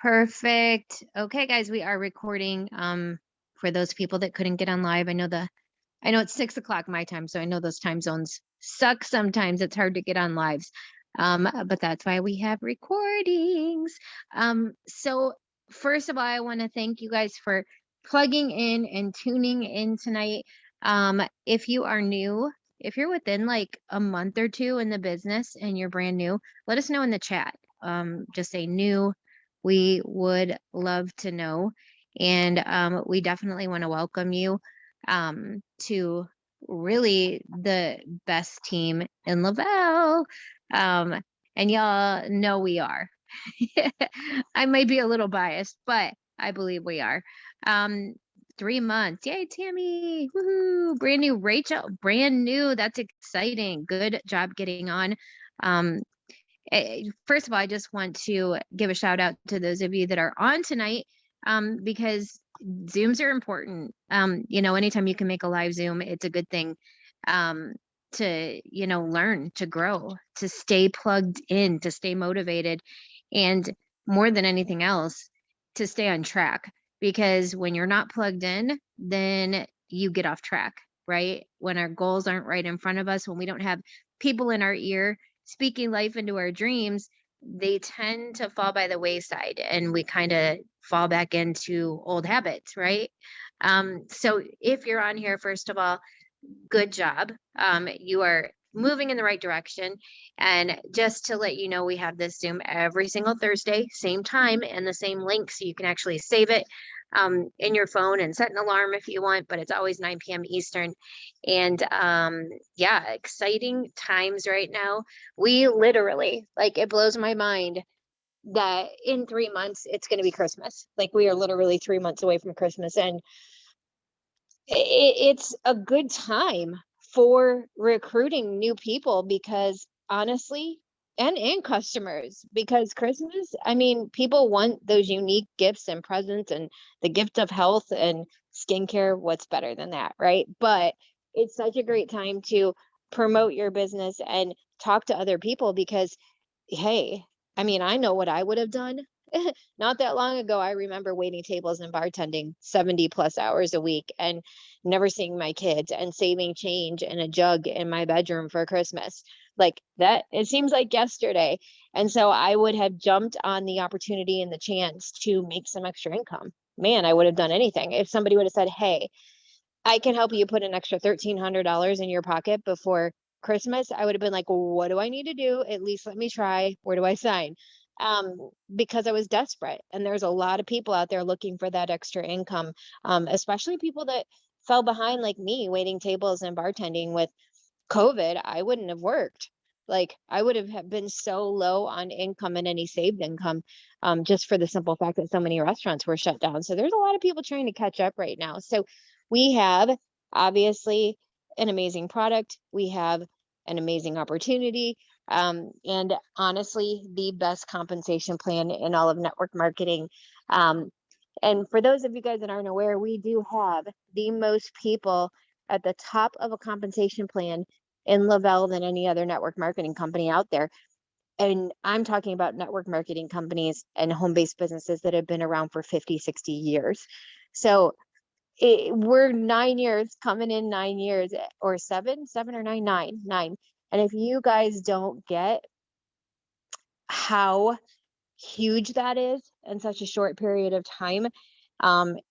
Perfect. Okay, guys, we are recording. For those people that couldn't get on live, I know it's 6 o'clock my time, so I know those time zones suck sometimes. It's hard to get on lives. But that's why we have recordings. So first of all, I want to thank you guys for plugging in and tuning in tonight. If you are new, if you're within like a month or two in the business and you're brand new, let us know in the chat. Just say new. We would love to know. And we definitely want to welcome you to really the best team in Lavelle. Um, and y'all know we are. I might be a little biased, but I believe we are. Um, 3 months. Yay, Tammy. Woohoo. Brand new Rachel. Brand new. That's exciting. Good job getting on. Um, First of all, I just want to give a shout out to those of you that are on tonight, because Zooms are important. Anytime you can make a live Zoom, it's a good thing, to, learn, to grow, to stay plugged in, to stay motivated, and more than anything else, to stay on track. Because when you're not plugged in, then you get off track, right? When our goals aren't right in front of us, when we don't have people in our ear speaking life into our dreams, they tend to fall by the wayside and we kind of fall back into old habits, right? So if you're on here, first of all, good job. You are moving in the right direction. And just to let you know, we have this Zoom every single Thursday, same time and the same link. So you can actually save it in your phone and set an alarm if you want, but it's always 9 p.m. Eastern. And yeah, exciting times right now. We literally, like, it blows my mind that in 3 months it's going to be Christmas. Like, we are literally 3 months away from Christmas. And it's a good time for recruiting new people because honestly, and customers, because Christmas, I mean, people want those unique gifts and presents and the gift of health and skincare. What's better than that, right? But it's such a great time to promote your business and talk to other people because, hey, I mean, I know what I would have done. Not that long ago, I remember waiting tables and bartending 70 plus hours a week and never seeing my kids and saving change in a jug in my bedroom for Christmas. Like that, it seems like yesterday. And so I would have jumped on the opportunity and the chance to make some extra income. Man, I would have done anything. If somebody would have said, hey, I can help you put an extra $1,300 in your pocket before Christmas, I would have been like, well, what do I need to do? At least let me try. Where do I sign? Because I was desperate. And there's a lot of people out there looking for that extra income, especially people that fell behind like me, waiting tables and bartending with COVID. I wouldn't have worked. Like I would have been so low on income and any saved income, just for the simple fact that so many restaurants were shut down. So there's a lot of people trying to catch up right now. So we have obviously an amazing product. We have an amazing opportunity. And honestly, the best compensation plan in all of network marketing. And for those of you guys that aren't aware, we do have the most people at the top of a compensation plan in Lavelle than any other network marketing company out there. And I'm talking about network marketing companies and home-based businesses that have been around for 50, 60 years. So we're 9 years, coming in 9 years, or seven or nine. And if you guys don't get how huge that is in such a short period of time,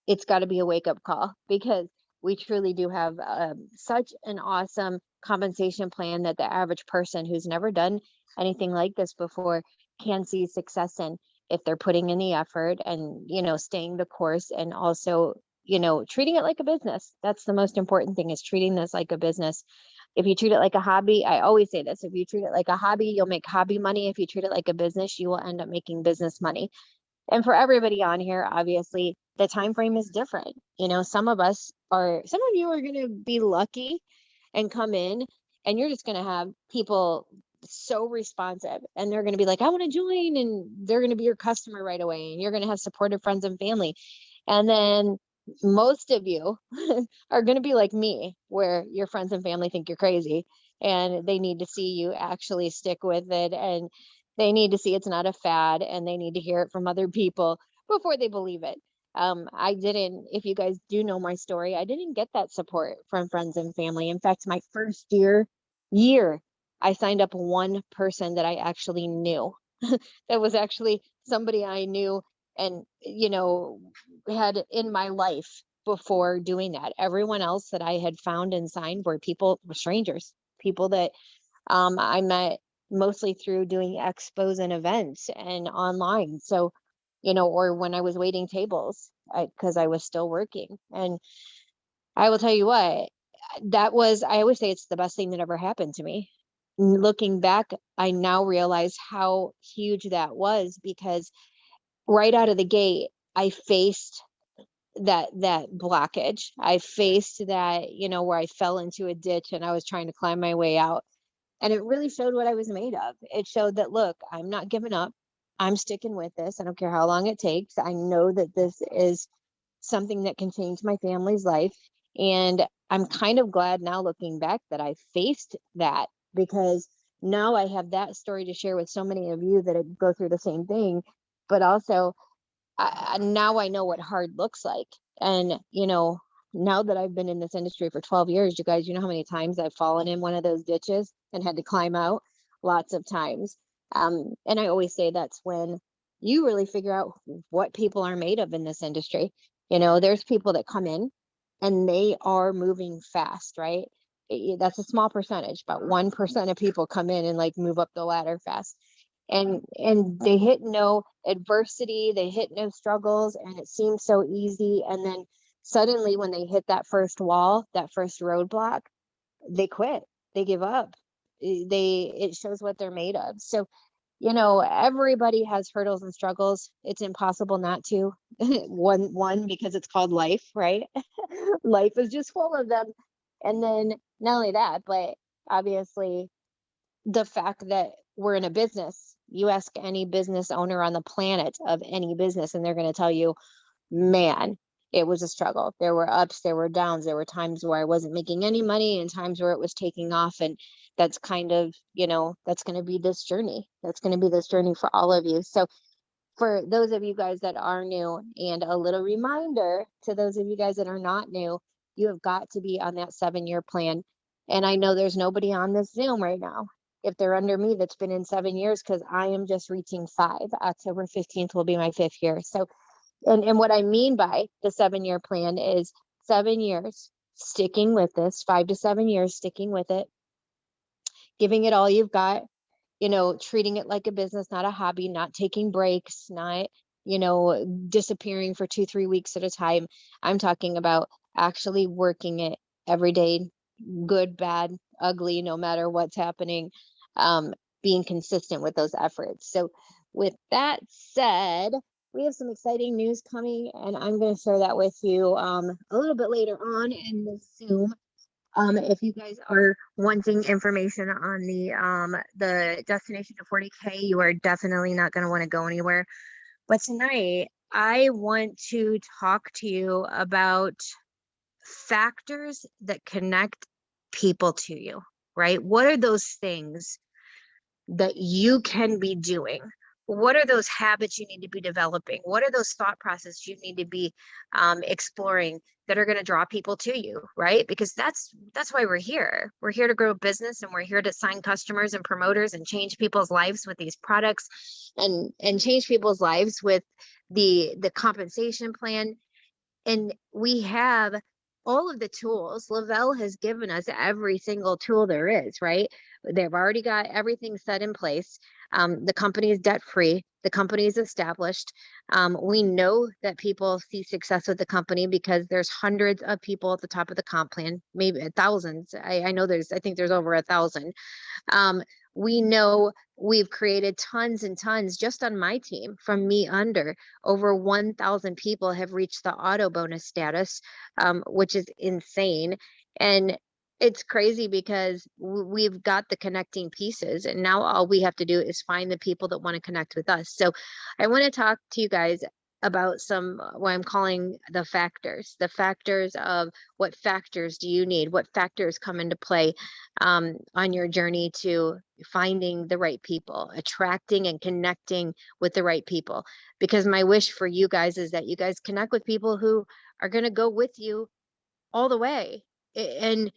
it's got to be a wake-up call because we truly do have such an awesome compensation plan that the average person who's never done anything like this before can see success in if they're putting in the effort and, staying the course and also, treating it like a business. That's the most important thing, is treating this like a business. If you treat it like a hobby, I always say this, if you treat it like a hobby, you'll make hobby money. If you treat it like a business, you will end up making business money. And for everybody on here, obviously, the time frame is different. Some of you are going to be lucky and come in and you're just going to have people so responsive and they're going to be like, I want to join, and they're going to be your customer right away, and you're going to have supportive friends and family. And then most of you are going to be like me, where your friends and family think you're crazy and they need to see you actually stick with it and They need to see it's not a fad, and they need to hear it from other people before they believe it. I didn't, if you guys do know my story, I didn't get that support from friends and family. In fact, my first year, I signed up one person that I actually knew. That was actually somebody I knew and, had in my life before doing that. Everyone else that I had found and signed were strangers, people that I met mostly through doing expos and events and online. So, or when I was waiting tables because I was still working. And I will tell you what, I always say it's the best thing that ever happened to me. Looking back, I now realize how huge that was because right out of the gate, I faced that blockage. I faced that, where I fell into a ditch and I was trying to climb my way out. And it really showed what I was made of. It showed that, look, I'm not giving up. I'm sticking with this. I don't care how long it takes. I know that this is something that can change my family's life. And I'm kind of glad now looking back that I faced that because now I have that story to share with so many of you that go through the same thing. But also, now I know what hard looks like. And, now that I've been in this industry for 12 years, you guys, you know how many times I've fallen in one of those ditches and had to climb out? Lots of times. And I always say that's when you really figure out what people are made of in this industry. There's people that come in and they are moving fast, right? That's a small percentage, about 1% of people come in and like move up the ladder fast. And they hit no adversity, they hit no struggles, and it seems so easy. And then suddenly when they hit that first wall, that first roadblock, they quit, they give up. It shows what they're made of. So, everybody has hurdles and struggles. It's impossible not to. One because it's called life, right? Life is just full of them. And then not only that, but obviously the fact that we're in a business. You ask any business owner on the planet of any business, and they're going to tell you, man, it was a struggle. There were ups, there were downs, there were times where I wasn't making any money and times where it was taking off. And that's kind of, that's going to be this journey. That's going to be this journey for all of you. So for those of you guys that are new, and a little reminder to those of you guys that are not new, you have got to be on that 7-year plan. And I know there's nobody on this Zoom right now, if they're under me, that's been in 7 years, because I am just reaching 5. October 15th will be my 5th year. So, and what I mean by the 7-year plan is 7 years sticking with this, 5 to 7 years sticking with it, giving it all you've got, treating it like a business, not a hobby, not taking breaks, not, disappearing for 2-3 weeks at a time. I'm talking about actually working it every day, good, bad, ugly, no matter what's happening, being consistent with those efforts. So with that said, we have some exciting news coming, and I'm going to share that with you a little bit later on in the Zoom. If you guys are wanting information on the destination to 40K, you are definitely not going to want to go anywhere. But tonight, I want to talk to you about factors that connect people to you, right? What are those things that you can be doing? What are those habits you need to be developing? What are those thought processes you need to be exploring that are going to draw people to you, right? Because that's why we're here. We're here to grow a business, and we're here to sign customers and promoters and change people's lives with these products, and change people's lives with the compensation plan. And we have all of the tools. Lavelle has given us every single tool there is, right? They've already got everything set in place. The company is debt free. The company is established. We know that people see success with the company because there's hundreds of people at the top of the comp plan, maybe thousands. I know I think there's over 1,000. We know we've created tons and tons just on my team. From me under, over 1,000 people have reached the auto bonus status, which is insane. And it's crazy because we've got the connecting pieces, and now all we have to do is find the people that want to connect with us. So I want to talk to you guys about some what I'm calling the factors of what factors do you need, what factors come into play on your journey to finding the right people, attracting and connecting with the right people. Because my wish for you guys is that you guys connect with people who are going to go with you all the way. And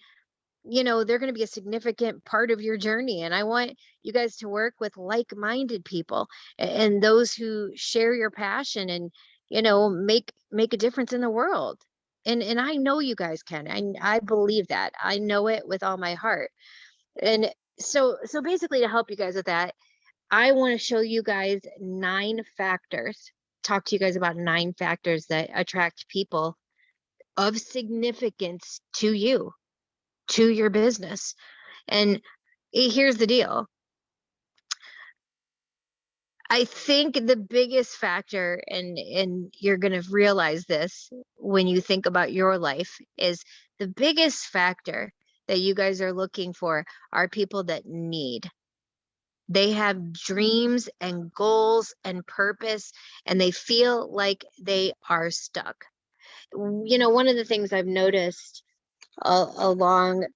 they're going to be a significant part of your journey. And I want you guys to work with like-minded people and those who share your passion and, make a difference in the world. And I know you guys can. I believe that. I know it with all my heart. And so basically to help you guys with that, I want to show you guys 9 factors, talk to you guys about 9 factors that attract people of significance to you, to your business. And here's the deal. I think the biggest factor, and you're going to realize this when you think about your life, is the biggest factor that you guys are looking for are people that need. They have dreams and goals and purpose, and they feel like they are stuck. One of the things I've noticed along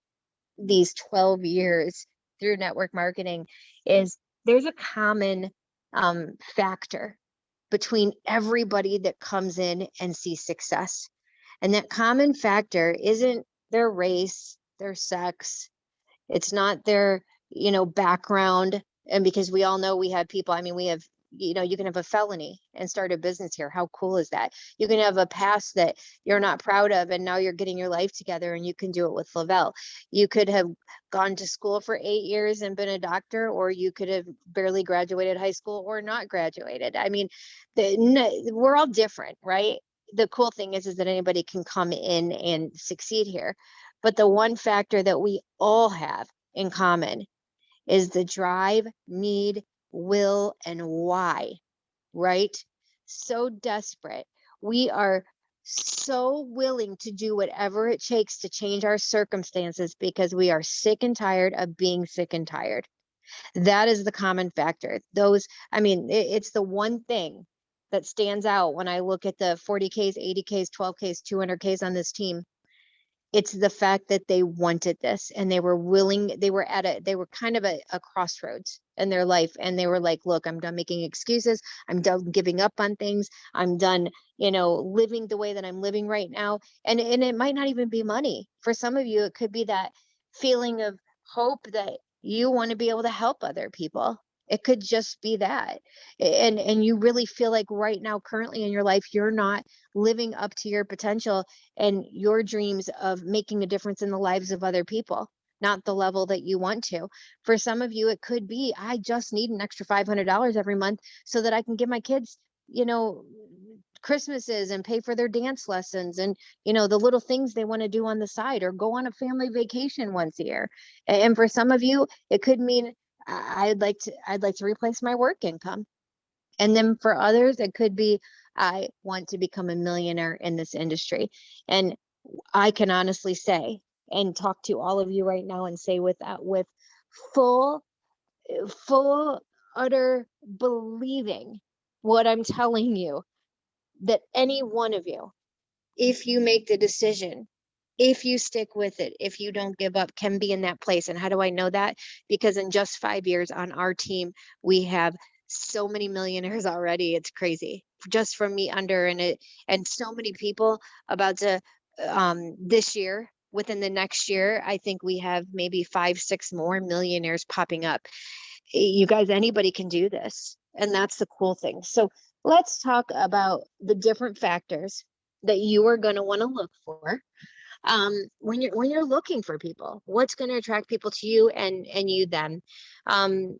these 12 years through network marketing is there's a common factor between everybody that comes in and sees success. And that common factor isn't their race, their sex, it's not their, background. And because we all know we have people, I mean, we have, you can have a felony and start a business here. How cool is that? You can have a past that you're not proud of, and now you're getting your life together and you can do it with Lavelle. You could have gone to school for 8 years and been a doctor, or you could have barely graduated high school or not graduated. I mean, we're all different, right? The cool thing is that anybody can come in and succeed here. But the one factor that we all have in common is the drive, need, will, and why, right? So desperate. We are so willing to do whatever it takes to change our circumstances because we are sick and tired of being sick and tired. That is the common factor. It's the one thing that stands out when I look at the 40Ks, 80Ks, 12Ks, 200Ks on this team. It's the fact that they wanted this and they were willing, they were kind of a crossroads in their life. And they were like, look, I'm done making excuses. I'm done giving up on things. I'm done, living the way that I'm living right now. And it might not even be money. For some of you, it could be that feeling of hope that you want to be able to help other people. It could just be that. And you really feel like right now, currently in your life, you're not living up to your potential and your dreams of making a difference in the lives of other people, not the level that you want to. For some of you, it could be, I just need an extra $500 every month so that I can give my kids, Christmases and pay for their dance lessons and, the little things they want to do on the side, or go on a family vacation once a year. And for some of you, it could mean I'd like to replace my work income. And then for others, it could be, I want to become a millionaire in this industry. And I can honestly say and talk to all of you right now and say with full, utter believing what I'm telling you, that any one of you, if you make the decision, if you stick with it, if you don't give up, can be in that place. And how do I know that? Because in just 5 years on our team, we have so many millionaires already. It's crazy, just from me under, and so many people about to this year. Within the next year, I think we have maybe 5, 6 more millionaires popping up. You guys, anybody can do this. And that's the cool thing. So let's talk about the different factors that you are going to want to look for when you're looking for people. What's going to attract people to you and you them. The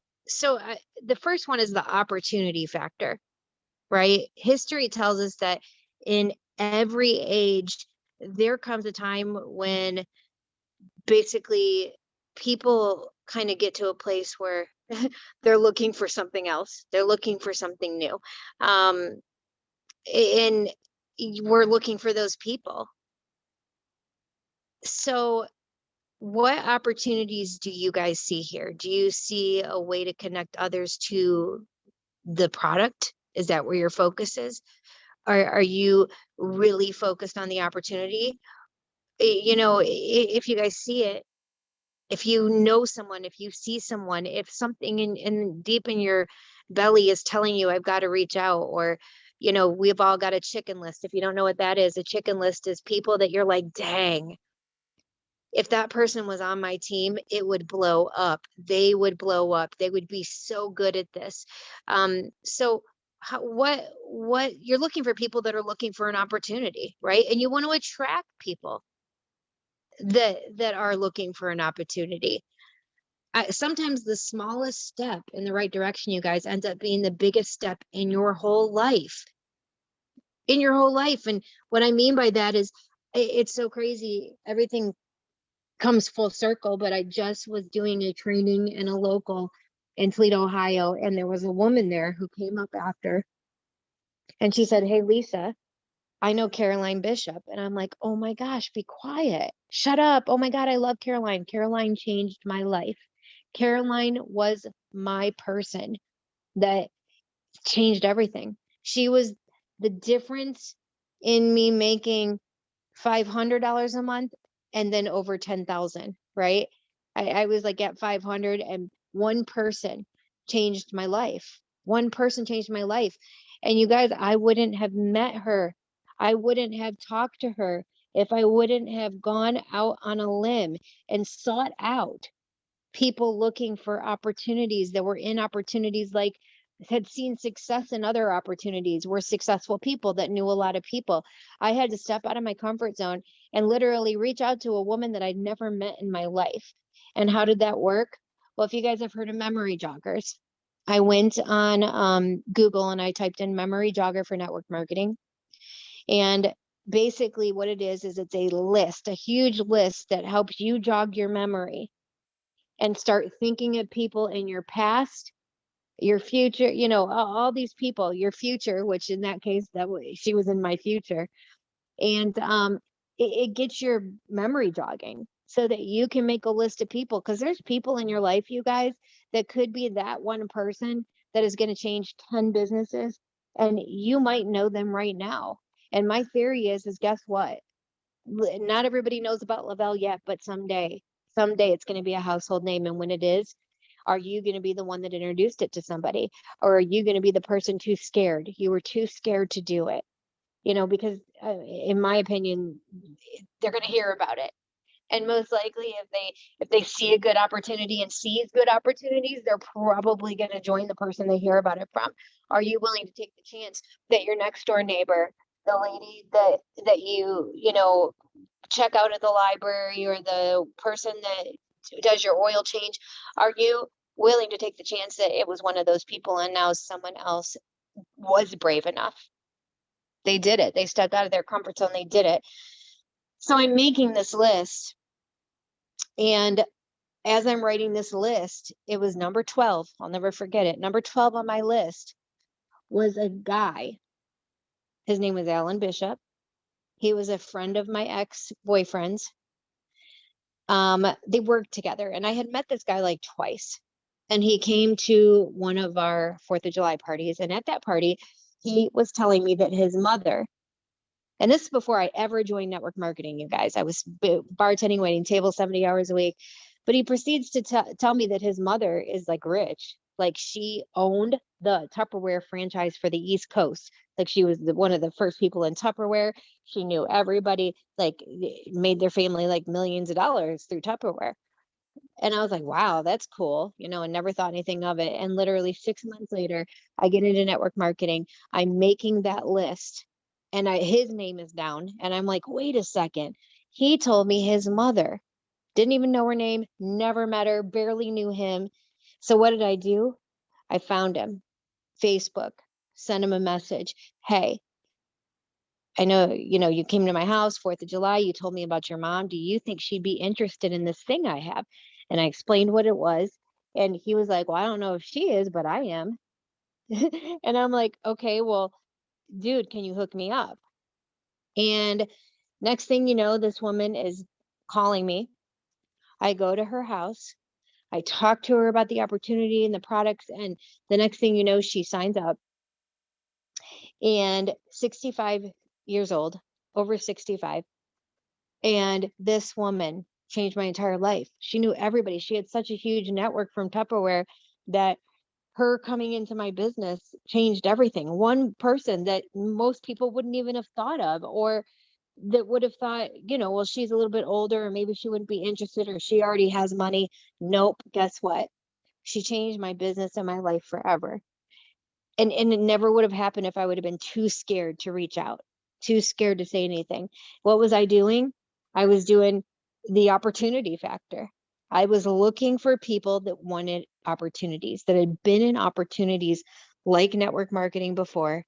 first one is the opportunity factor, right? History tells us that in every age there comes a time when basically people kind of get to a place where they're looking for something else, they're looking for something new, and we're looking for those people. So what opportunities do you guys see here? Do you see a way to connect others to the product? Is that where your focus is? Are you really focused on the opportunity? If you guys see it, if you know someone, if you see someone, if something in deep in your belly is telling you, I've got to reach out, or, we've all got a chicken list. If you don't know what that is, a chicken list is people that you're like, dang, if that person was on my team, it would blow up. They would blow up. They would be so good at this. So what you're looking for, people that are looking for an opportunity, right? And you want to attract people that are looking for an opportunity. Sometimes the smallest step in the right direction, you guys, ends up being the biggest step in your whole life. In your whole life. And what I mean by that is, it's so crazy. Everything comes full circle, but I just was doing a training in a local in Toledo, Ohio, and there was a woman there who came up after, and she said, "Hey, Lisa, I know Caroline Bishop." And I'm like, "Oh my gosh, be quiet. Shut up. Oh my God, I love Caroline. Caroline changed my life. Caroline was my person that changed everything. She was the difference in me making $500 a month and then over 10,000, right? I was like at 500, and one person changed my life. One person changed my life. And you guys, I wouldn't have met her. I wouldn't have talked to her if I wouldn't have gone out on a limb and sought out people looking for opportunities, that were in opportunities, like had seen success in other opportunities, were successful people that knew a lot of people. I had to step out of my comfort zone and literally reach out to a woman that I'd never met in my life. And how did that work? Well, if you guys have heard of memory joggers, I went on Google and I typed in memory jogger for network marketing. And basically what it is it's a list, a huge list that helps you jog your memory and start thinking of people in your past, your future, all these people, your future, which in that case, she was in my future. And it gets your memory jogging so that you can make a list of people, because there's people in your life, you guys, that could be that one person that is going to change 10 businesses, and you might know them right now. And my theory is guess what? Not everybody knows about Lavelle yet, but someday it's going to be a household name. And when it is, are you going to be the one that introduced it to somebody? Or are you going to be the person too scared? You were too scared to do it, because in my opinion, they're going to hear about it. And most likely, if they see a good opportunity and sees good opportunities, they're probably going to join the person they hear about it from. Are you willing to take the chance that your next door neighbor, the lady that you check out at the library, or the person that does your oil change, are you willing to take the chance that it was one of those people and now someone else was brave enough? They did it. They stepped out of their comfort zone. They did it. So I'm making this list, and as I'm writing this list, it was number 12. I'll never forget it. Number 12 on my list was a guy. His name was Alan Bishop. He was a friend of my ex-boyfriend's. They worked together, and I had met this guy like twice. And he came to one of our 4th of July parties. And at that party, he was telling me that his mother, and this is before I ever joined network marketing, you guys. I was bartending, waiting tables 70 hours a week. But he proceeds to tell me that his mother is like rich. Like, she owned the Tupperware franchise for the East Coast. Like, she was one of the first people in Tupperware. She knew everybody, like made their family like millions of dollars through Tupperware. And I was like, wow, that's cool, and never thought anything of it. And literally 6 months later, I get into network marketing. I'm making that list, and his name is down. And I'm like, wait a second. He told me his mother, didn't even know her name, never met her, barely knew him. So what did I do? I found him, Facebook, sent him a message. Hey, I know, you came to my house 4th of July. You told me about your mom. Do you think she'd be interested in this thing I have? And I explained what it was. And he was like, well, I don't know if she is, but I am. And I'm like, okay, well, dude, can you hook me up? And next thing you know, this woman is calling me. I go to her house. I talk to her about the opportunity and the products. And the next thing you know, she signs up. and 65 years old, over 65. And this woman changed my entire life. She knew everybody. She had such a huge network from Tupperware that her coming into my business changed everything. One person that most people wouldn't even have thought of, or that would have thought, well, she's a little bit older, or maybe she wouldn't be interested, or she already has money. Nope. Guess what? She changed my business and my life forever. And it never would have happened if I would have been too scared to reach out, too scared to say anything. What was I doing? I was doing the opportunity factor. I was looking for people that wanted opportunities, that had been in opportunities like network marketing before.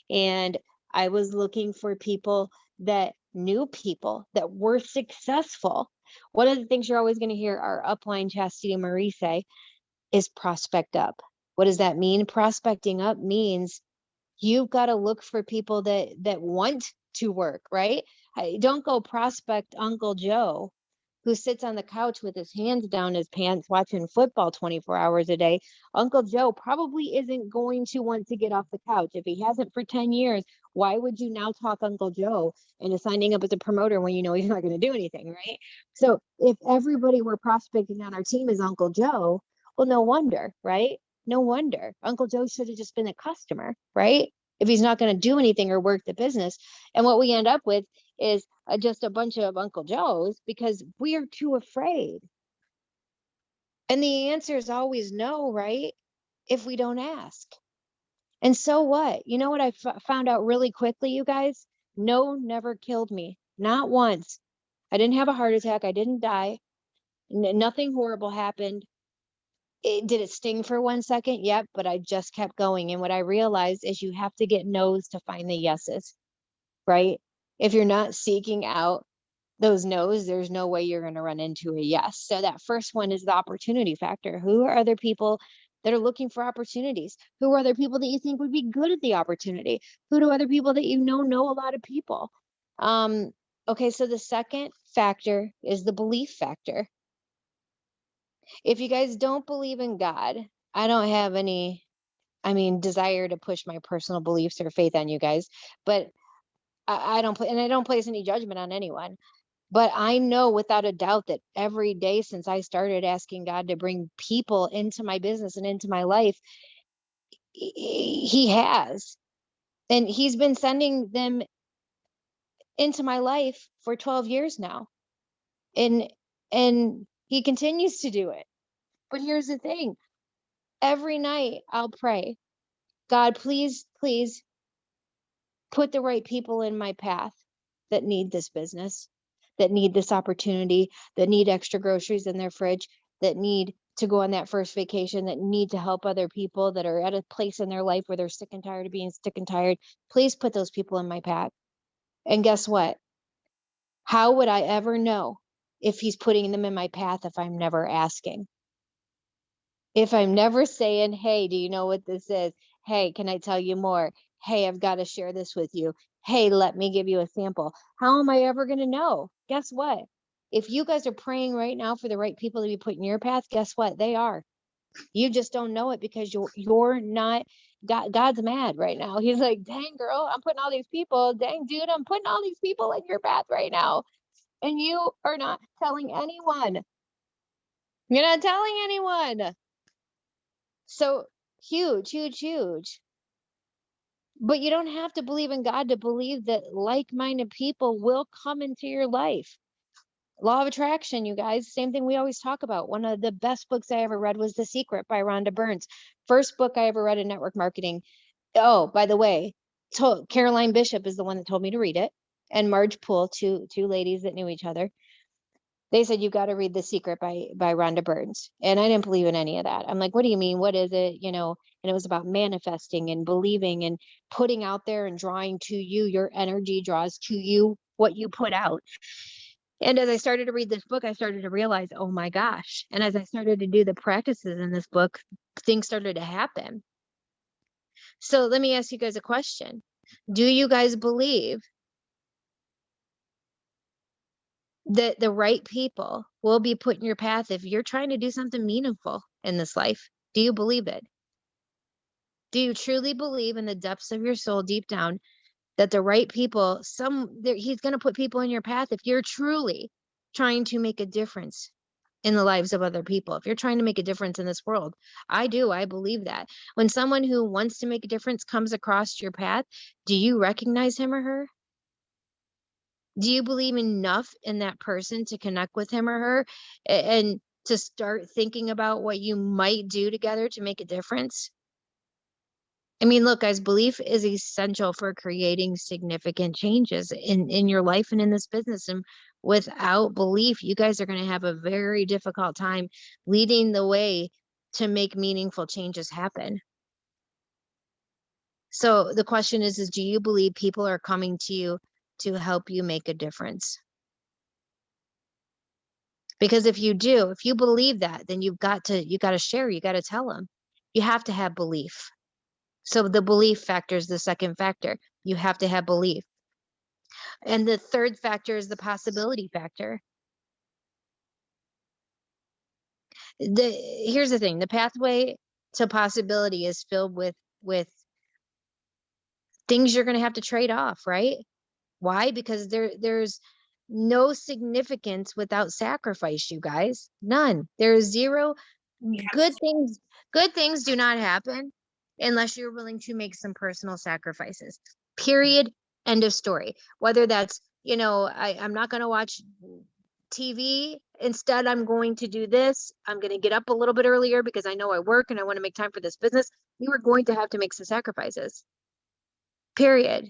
And I was looking for people that knew people that were successful. One of the things you're always going to hear our upline Chastity Marie say is prospect up. What does that mean? Prospecting up means you've got to look for people that want to work, right? Don't go prospect Uncle Joe who sits on the couch with his hands down his pants watching football 24 hours a day. Uncle Joe probably isn't going to want to get off the couch. If he hasn't for 10 years, why would you now talk Uncle Joe into signing up as a promoter when you know he's not going to do anything, right? So if everybody we're prospecting on our team is Uncle Joe, well, no wonder, right? No wonder. Uncle Joe should have just been a customer, right? If he's not going to do anything or work the business. And what we end up with is just a bunch of Uncle Joes because we are too afraid. And the answer is always no, right? If we don't ask. And so what? You know what I found out really quickly, you guys? No never killed me. Not once. I didn't have a heart attack. I didn't die. Nothing horrible happened. Did it sting for 1 second? Yep, but I just kept going. And what I realized is you have to get no's to find the yeses, right? If you're not seeking out those no's, there's no way you're going to run into a yes. So that first one is the opportunity factor. Who are other people that are looking for opportunities? Who are other people that you think would be good at the opportunity? Who do other people that you know a lot of people? Okay, so the second factor is the belief factor. If you guys don't believe in God, I don't have any, desire to push my personal beliefs or faith on you guys, but I don't and I don't place any judgment on anyone. But I know without a doubt that every day since I started asking God to bring people into my business and into my life, He has. And He's been sending them into my life for 12 years now. And He continues to do it. But here's the thing. Every night I'll pray, God, please, please put the right people in my path that need this business, that need this opportunity, that need extra groceries in their fridge, that need to go on that first vacation, that need to help other people that are at a place in their life where they're sick and tired of being sick and tired. Please put those people in my path. And guess what? How would I ever know if He's putting them in my path if I'm never asking? If I'm never saying, hey, do you know what this is? Hey, can I tell you more? Hey, I've got to share this with you. Hey, let me give you a sample. How am I ever going to know? Guess what? If you guys are praying right now for the right people to be put in your path, guess what? They are. You just don't know it because you're not. God's mad right now. He's like, dang, girl, I'm putting all these people. Dang, dude, I'm putting all these people in your path right now. And you are not telling anyone. You're not telling anyone. So huge, huge, huge. But you don't have to believe in God to believe that like-minded people will come into your life. Law of attraction, you guys, same thing we always talk about. One of the best books I ever read was The Secret by Rhonda Burns. First book I ever read in network marketing. Oh, by the way, Caroline Bishop is the one that told me to read it, and Marge Poole, two ladies that knew each other. They said, you got to read The Secret by Rhonda Burns. And I didn't believe in any of that. I'm like, what do you mean? What is it? And it was about manifesting and believing and putting out there and drawing to you. Your energy draws to you what you put out. And as I started to read this book, I started to realize, oh my gosh. And as I started to do the practices in this book, things started to happen. So let me ask you guys a question. Do you guys believe that the right people will be put in your path if you're trying to do something meaningful in this life? Do you believe it? Do you truly believe in the depths of your soul, deep down, that the right people, he's going to put people in your path if you're truly trying to make a difference in the lives of other people, if you're trying to make a difference in this world? I do. I believe that when someone who wants to make a difference comes across your path, do you recognize him or her? Do you believe enough in that person to connect with him or her and to start thinking about what you might do together to make a difference? I mean, look, guys, belief is essential for creating significant changes in your life and in this business. And without belief, you guys are going to have a very difficult time leading the way to make meaningful changes happen. So the question is do you believe people are coming to you to help you make a difference? Because if you do, if you believe that, then you got to share, you got to tell them. You have to have belief. So the belief factor is the second factor. You have to have belief. And the third factor is the possibility factor. Here's the thing, the pathway to possibility is filled with things you're going to have to trade off, right? Why? Because there's no significance without sacrifice, you guys. None. There is zero. Good things, good things do not happen unless you're willing to make some personal sacrifices. Period. End of story. Whether that's, I'm not going to watch TV. Instead, I'm going to do this. I'm going to get up a little bit earlier because I know I work and I want to make time for this business. You are going to have to make some sacrifices. Period.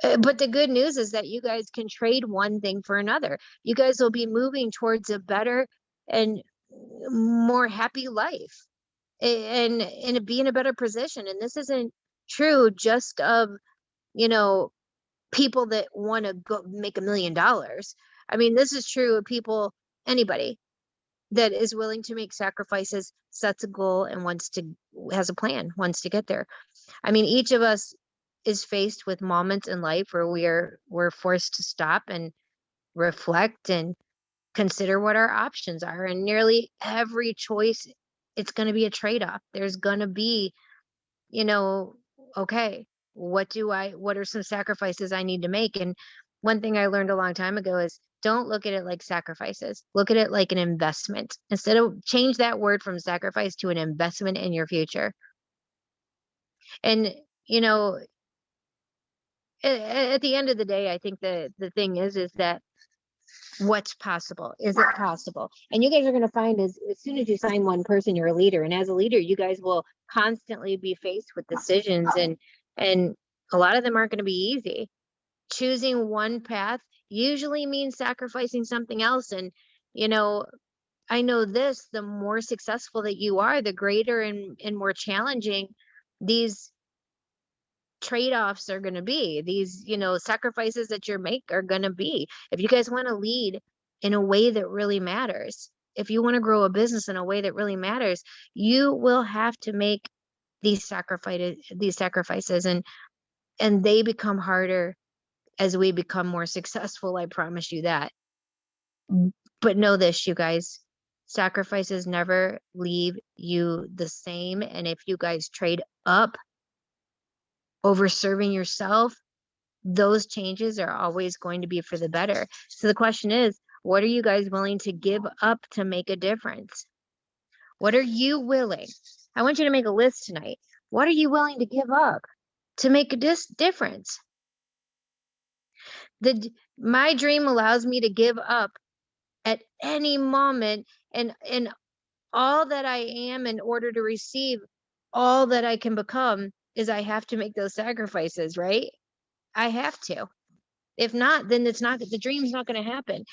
But the good news is that you guys can trade one thing for another. You guys will be moving towards a better and more happy life and be in a better position. And this isn't true just of, people that want to go make $1 million. I mean, this is true of people, anybody that is willing to make sacrifices, sets a goal, and has a plan, wants to get there. I mean, each of us is faced with moments in life where we're forced to stop and reflect and consider what our options are. And nearly every choice, it's going to be a trade-off. There's going to be, you know, okay, what are some sacrifices I need to make? And one thing I learned a long time ago is don't look at it like sacrifices. Look at it like an investment. Instead of change that word from sacrifice to an investment in your future. And, you know, at the end of the day, I think the thing is that what's possible? Is it possible? And you guys are going to find as soon as you sign one person, you're a leader. And as a leader, you guys will constantly be faced with decisions and a lot of them aren't going to be easy. Choosing one path usually means sacrificing something else. And, you know, I know this, the more successful that you are, the greater and more challenging these trade-offs are going to be. These, sacrifices that you make are going to be. If you guys want to lead in a way that really matters, if you want to grow a business in a way that really matters, you will have to make these sacrifices and they become harder as we become more successful. I promise you that. But know this, you guys, sacrifices never leave you the same. And if you guys trade up over serving yourself, those changes are always going to be for the better. So the question is, what are you guys willing to give up to make a difference? What are you willing? I want you to make a list tonight. What are you willing to give up to make a difference? My dream allows me to give up at any moment and all that I am in order to receive all that I can become is I have to make those sacrifices, right? I have to. If not, then the dream's not going to happen.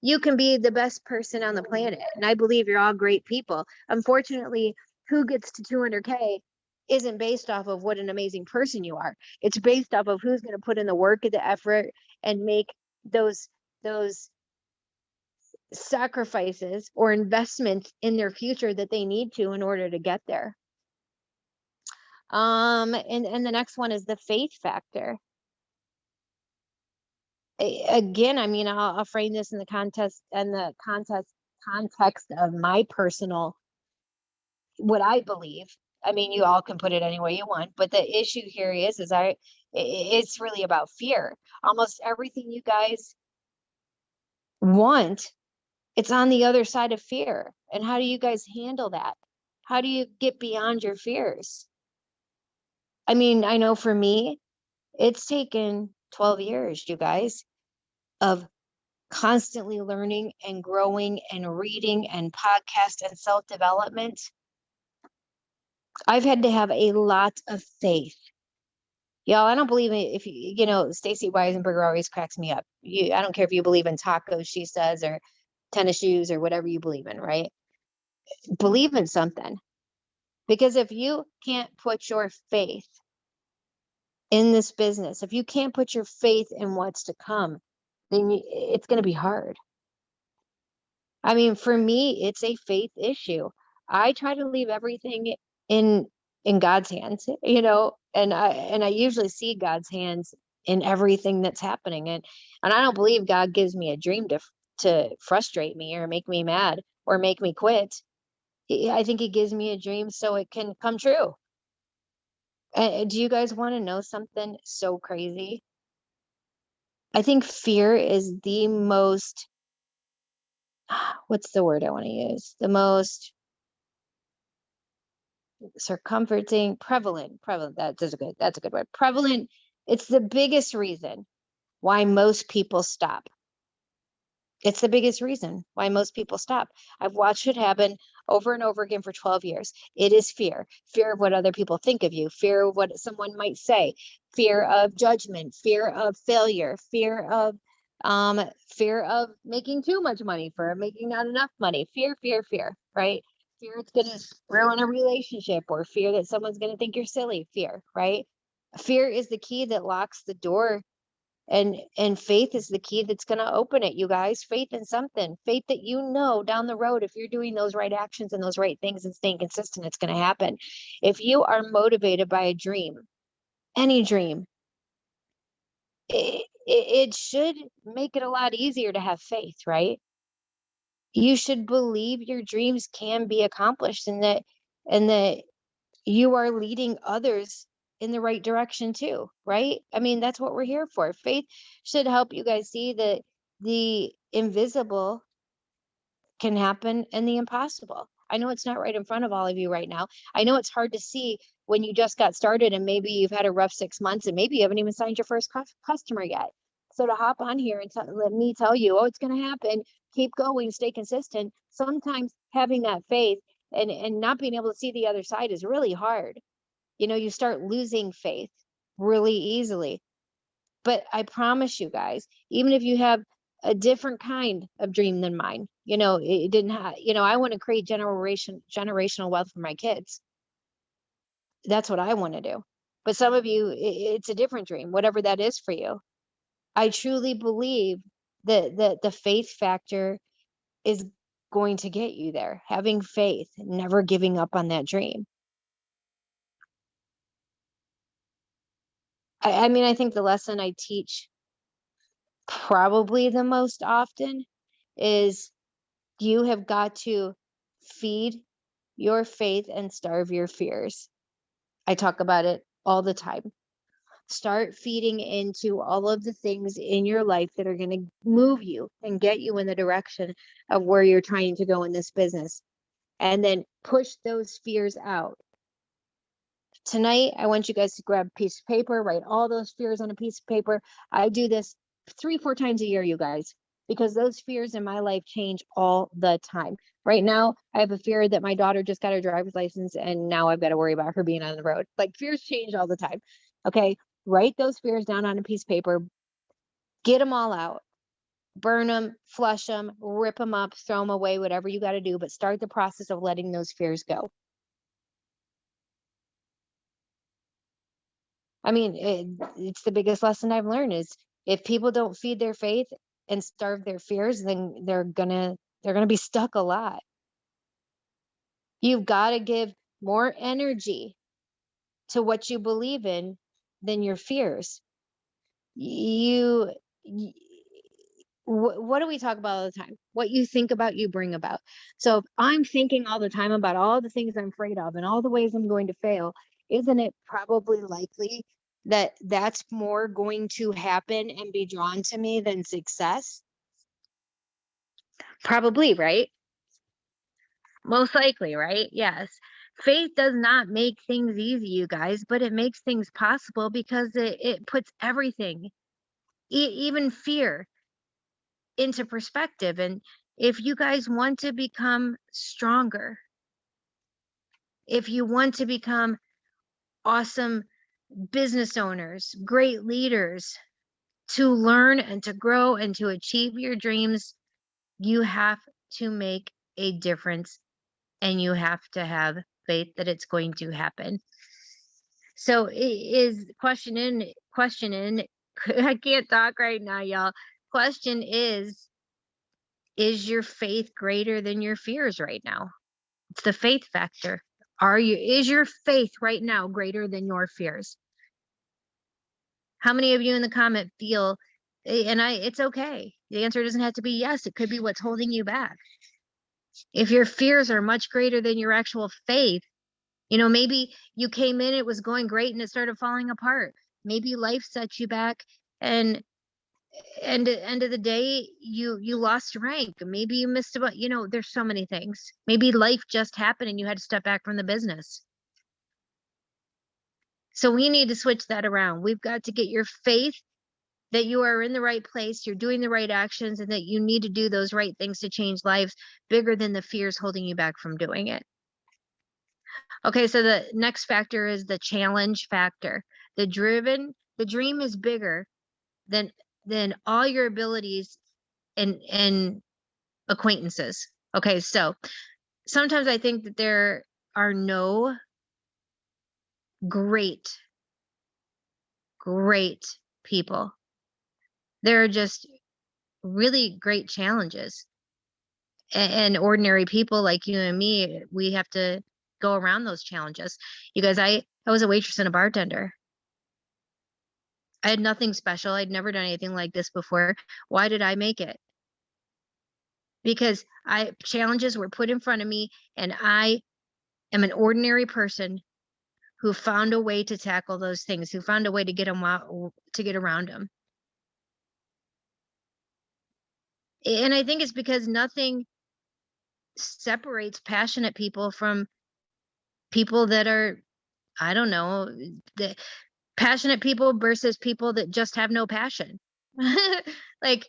You can be the best person on the planet, and I believe you're all great people. Unfortunately, who gets to 200K isn't based off of what an amazing person you are. It's based off of who's going to put in the work and the effort and make those sacrifices or investments in their future that they need to in order to get there. And the next one is the faith factor. Again, I mean, I'll frame this in the context of my personal what I believe. I mean, you all can put it any way you want, but the issue here it's really about fear. Almost everything you guys want, it's on the other side of fear. And how do you guys handle that? How do you get beyond your fears? I mean, I know for me, it's taken 12 years, you guys, of constantly learning and growing and reading and podcast and self-development. I've had to have a lot of faith. Y'all, I don't believe it. If Stacy Weisenberger always cracks me up. I don't care if you believe in tacos, she says, or tennis shoes or whatever you believe in, right? Believe in something. Because if you can't put your faith in this business, if you can't put your faith in what's to come, then it's going to be hard. I mean, for me, it's a faith issue. I try to leave everything in God's hands, and I usually see God's hands in everything that's happening. And I don't believe God gives me a dream to frustrate me or make me mad or make me quit. I think he gives me a dream so it can come true. Do you guys want to know something so crazy? I think fear is the most, what's the word I want to use? The most prevalent. That's a good word. Prevalent. It's the biggest reason why most people stop. It's the biggest reason why most people stop. I've watched it happen over and over again for 12 years. It is fear of what other people think of you, fear of what someone might say, fear of judgment, fear of failure, fear of making too much money, for making not enough money, fear, right? Fear it's going to ruin a relationship, or fear that someone's going to think you're silly, fear, right? Fear is the key that locks the door, and faith is the key that's going to open it, you guys. Faith in something, faith that down the road, if you're doing those right actions and those right things and staying consistent, it's going to happen. If you are motivated by a dream, any dream, it should make it a lot easier to have faith, right? You should believe your dreams can be accomplished, and that you are leading others in the right direction too, right? I mean, that's what we're here for. Faith should help you guys see that the invisible can happen and the impossible. I know it's not right in front of all of you right now. I know it's hard to see when you just got started and maybe you've had a rough 6 months and maybe you haven't even signed your first customer yet. So to hop on here and let me tell you, oh, it's going to happen, keep going, stay consistent. Sometimes having that faith and not being able to see the other side is really hard. You start losing faith really easily. But I promise you guys, even if you have a different kind of dream than mine, it didn't have, I want to create generational wealth for my kids. That's what I want to do. But some of you, it's a different dream, whatever that is for you. I truly believe that the faith factor is going to get you there. Having faith, never giving up on that dream. I mean, I think the lesson I teach probably the most often is you have got to feed your faith and starve your fears. I talk about it all the time. Start feeding into all of the things in your life that are going to move you and get you in the direction of where you're trying to go in this business. And then push those fears out. Tonight, I want you guys to grab a piece of paper, write all those fears on a piece of paper. I do this 3-4 times a year, you guys, because those fears in my life change all the time. Right now, I have a fear that my daughter just got her driver's license and now I've got to worry about her being on the road. Like, fears change all the time. Okay, write those fears down on a piece of paper, get them all out, burn them, flush them, rip them up, throw them away, whatever you got to do, but start the process of letting those fears go. I mean, it's the biggest lesson I've learned is if people don't feed their faith and starve their fears, then they're gonna be stuck a lot. You've got to give more energy to what you believe in than your fears. You what do we talk about all the time? What you think about, you bring about. So if I'm thinking all the time about all the things I'm afraid of and all the ways I'm going to fail, isn't it probably likely that that's more going to happen and be drawn to me than success? Probably, right? Most likely, right? Yes. Faith does not make things easy, you guys, but it makes things possible because it puts everything, even fear, into perspective. And if you guys want to become stronger, if you want to become awesome business owners, great leaders, to learn and to grow and to achieve your dreams, you have to make a difference and you have to have faith that it's going to happen. So is question in I can't talk right now, y'all. Question is your faith greater than your fears right now? It's the faith factor. Is your faith right now greater than your fears? How many of you in the comment feel, and it's okay. The answer doesn't have to be yes. It could be what's holding you back. If your fears are much greater than your actual faith, maybe you came in, it was going great and it started falling apart. Maybe life set you back and end of the day you lost rank. Maybe you missed about, there's so many things. Maybe life just happened and you had to step back from the business. So we need to switch that around. We've got to get your faith that you are in the right place, you're doing the right actions, and that you need to do those right things to change lives bigger than the fears holding you back from doing it. Okay, so the next factor is the challenge factor. The dream is bigger than all your abilities and acquaintances. Okay, so sometimes I think that there are no great people. There are just really great challenges. And ordinary people like you and me, we have to go around those challenges. You guys, I was a waitress and a bartender. I had nothing special. I'd never done anything like this before. Why did I make it? Because challenges were put in front of me and I am an ordinary person who found a way to tackle those things, who found a way to get around them. And I think it's because nothing separates passionate people from people that are, I don't know, the passionate people versus people that just have no passion. Like,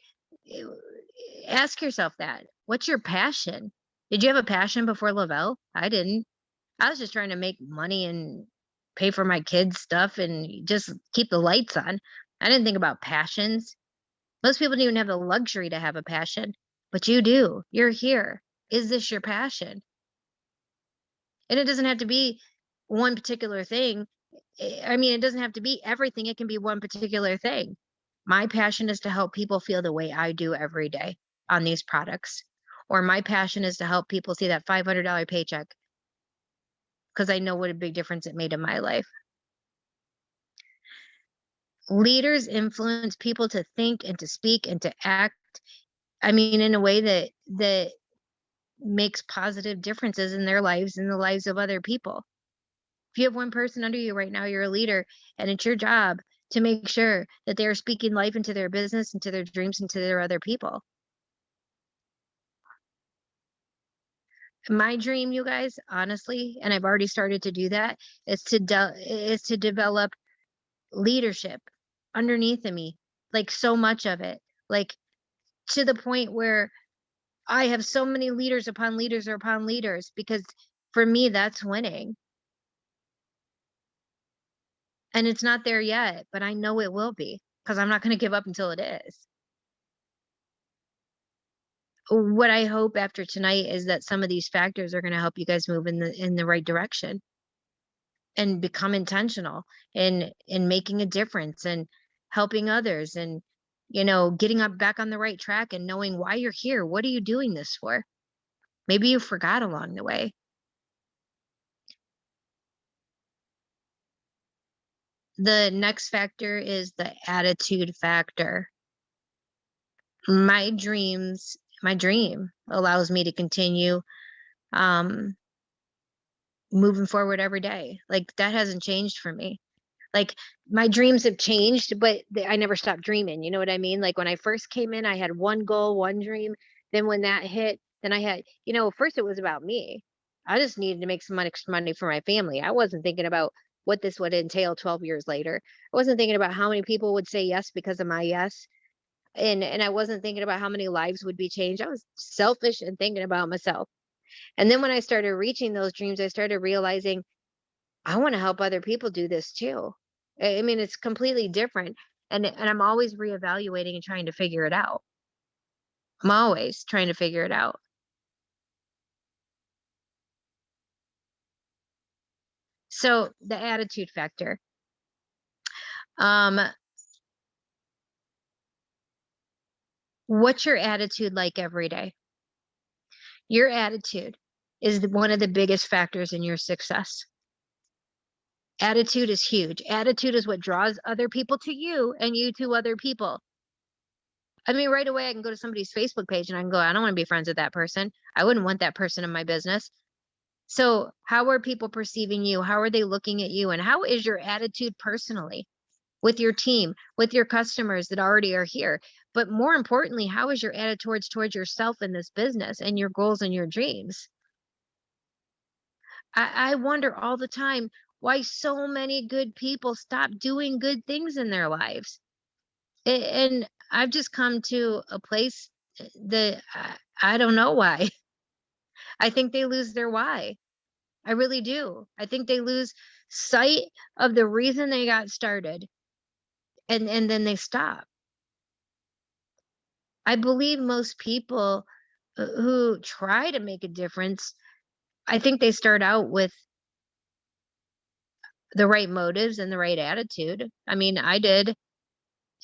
ask yourself that. What's your passion? Did you have a passion before Lavelle? I didn't. I was just trying to make money and pay for my kids' stuff and just keep the lights on. I didn't think about passions. Most people don't even have the luxury to have a passion, but you do. You're here. Is this your passion? And it doesn't have to be one particular thing. I mean, it doesn't have to be everything. It can be one particular thing. My passion is to help people feel the way I do every day on these products. Or my passion is to help people see that $500 paycheck because I know what a big difference it made in my life. Leaders influence people to think and to speak and to act, I mean, in a way that makes positive differences in their lives and the lives of other people. If you have one person under you right now, you're a leader, and it's your job to make sure that they're speaking life into their business, into their dreams, into their other people. My dream, you guys, honestly, and I've already started to do that, is to develop leadership underneath of me, like so much of it, like to the point where I have so many leaders upon leaders or upon leaders, because for me, that's winning. And it's not there yet, but I know it will be because I'm not going to give up until it is. What I hope after tonight is that some of these factors are going to help you guys move in the right direction and become intentional in making a difference and helping others and getting up back on the right track and knowing why you're here. What are you doing this for? Maybe you forgot along the way. The next factor is the attitude factor. my dreams, my dream allows me to continue um moving forward every day. Like that hasn't changed for me. Like my dreams have changed, but I never stopped dreaming. You know what I mean? Like when I first came in, I had one goal, one dream. Then when that hit, then I had, first it was about me. I just needed to make some extra money for my family. I wasn't thinking about what this would entail 12 years later. I wasn't thinking about how many people would say yes because of my yes. And I wasn't thinking about how many lives would be changed. I was selfish and thinking about myself. And then when I started reaching those dreams, I started realizing I want to help other people do this too. I mean, it's completely different. And I'm always reevaluating and trying to figure it out. I'm always trying to figure it out. So the attitude factor. Um, what's your attitude like every day? Your attitude is one of the biggest factors in your success. Attitude is huge. Attitude is what draws other people to you and you to other people. I mean, right away, I can go to somebody's Facebook page and I can go, I don't want to be friends with that person. I wouldn't want that person in my business. So, how are people perceiving you? How are they looking at you? And how is your attitude personally with your team, with your customers that already are here? But more importantly, how is your attitude towards yourself in this business and your goals and your dreams? I wonder all the time why so many good people stop doing good things in their lives. And I've just come to a place that I don't know why. I think they lose their why. I really do. I think they lose sight of the reason they got started and then they stop. I believe most people who try to make a difference, I think they start out with the right motives and the right attitude. I mean, I did.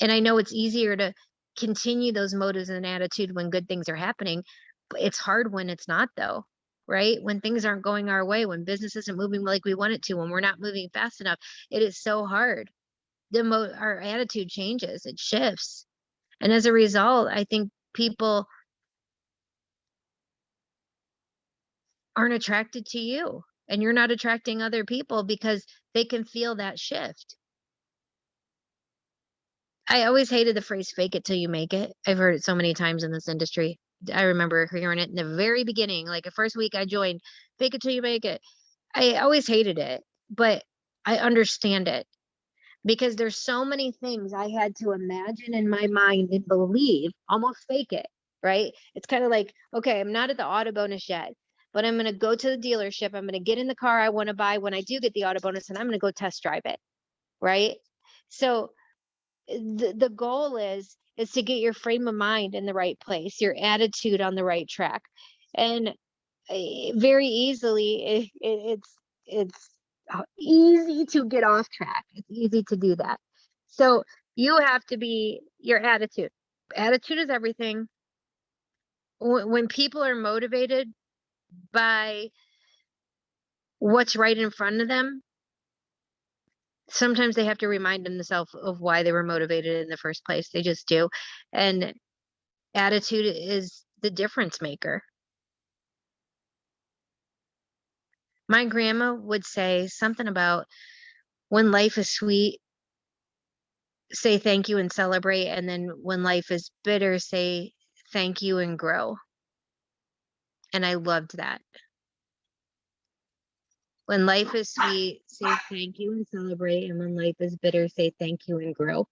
And I know it's easier to continue those motives and attitude when good things are happening, but it's hard when it's not though, right? When things aren't going our way, when business isn't moving like we want it to, when we're not moving fast enough, it is so hard. Our attitude changes, it shifts. And as a result, I think people aren't attracted to you and you're not attracting other people because they can feel that shift. I always hated the phrase fake it till you make it. I've heard it so many times in this industry. I remember hearing it in the very beginning, like the first week I joined, fake it till you make it. I always hated it, but I understand it because there's so many things I had to imagine in my mind and believe, almost fake it, right? It's kind of like, okay, I'm not at the auto bonus yet, but I'm going to go to the dealership. I'm going to get in the car I want to buy when I do get the auto bonus and I'm going to go test drive it, right? So the goal is to get your frame of mind in the right place, your attitude on the right track. And very easily it's easy to get off track. It's easy to do that. So you have to be your attitude. Attitude is everything. When people are motivated by what's right in front of them, sometimes they have to remind themselves of why they were motivated in the first place. They just do. And attitude is the difference maker. My grandma would say something about when life is sweet, say thank you and celebrate. And then when life is bitter, say thank you and grow. And I loved that. When life is sweet, say thank you and celebrate. And when life is bitter, say thank you and grow.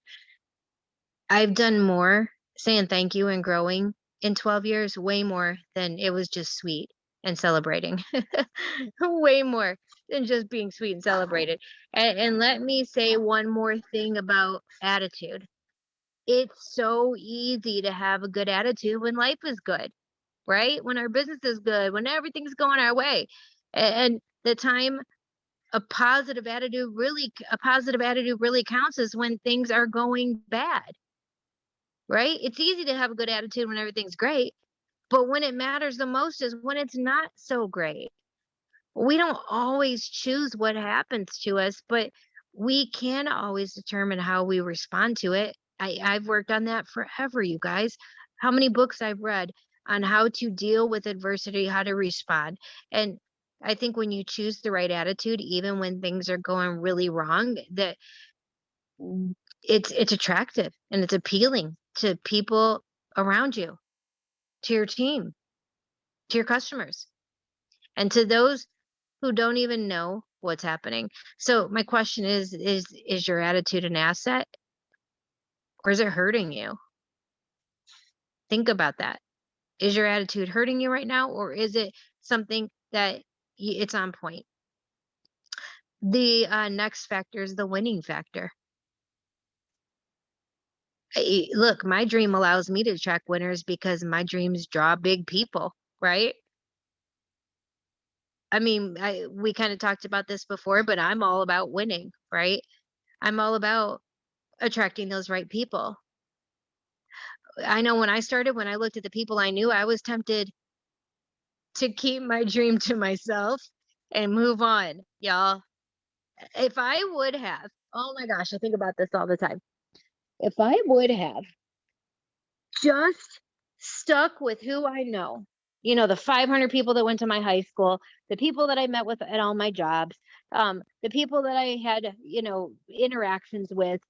I've done more saying thank you and growing in 12 years, way more than it was just sweet and celebrating. Way more than just being sweet and celebrated. And let me say one more thing about attitude. It's so easy to have a good attitude when life is good, right? When our business is good, when everything's going our way. And the time a positive attitude really counts is when things are going bad, right? It's easy to have a good attitude when everything's great, but when it matters the most is when it's not so great. We don't always choose what happens to us, but we can always determine how we respond to it. I've worked on that forever, you guys. how many books I've read on how to deal with adversity, how to respond. And I think when you choose the right attitude, even when things are going really wrong, that it's attractive and it's appealing to people around you, to your team, to your customers, and to those who don't even know what's happening. So my question is your attitude an asset or is it hurting you? Think about that. Is your attitude hurting you right now, or is it something that it's on point? The next factor is the winning factor. Look, my dream allows me to attract winners because my dreams draw big people, right? I mean, we kind of talked about this before, but I'm all about winning, right? I'm all about attracting those right people. I know when I started, when I looked at the people I knew, I was tempted to keep my dream to myself and move on, y'all. If I would have, oh my gosh, I think about this all the time. If I would have just stuck with who I know, the 500 people that went to my high school, the people that I met with at all my jobs, the people that I had, interactions with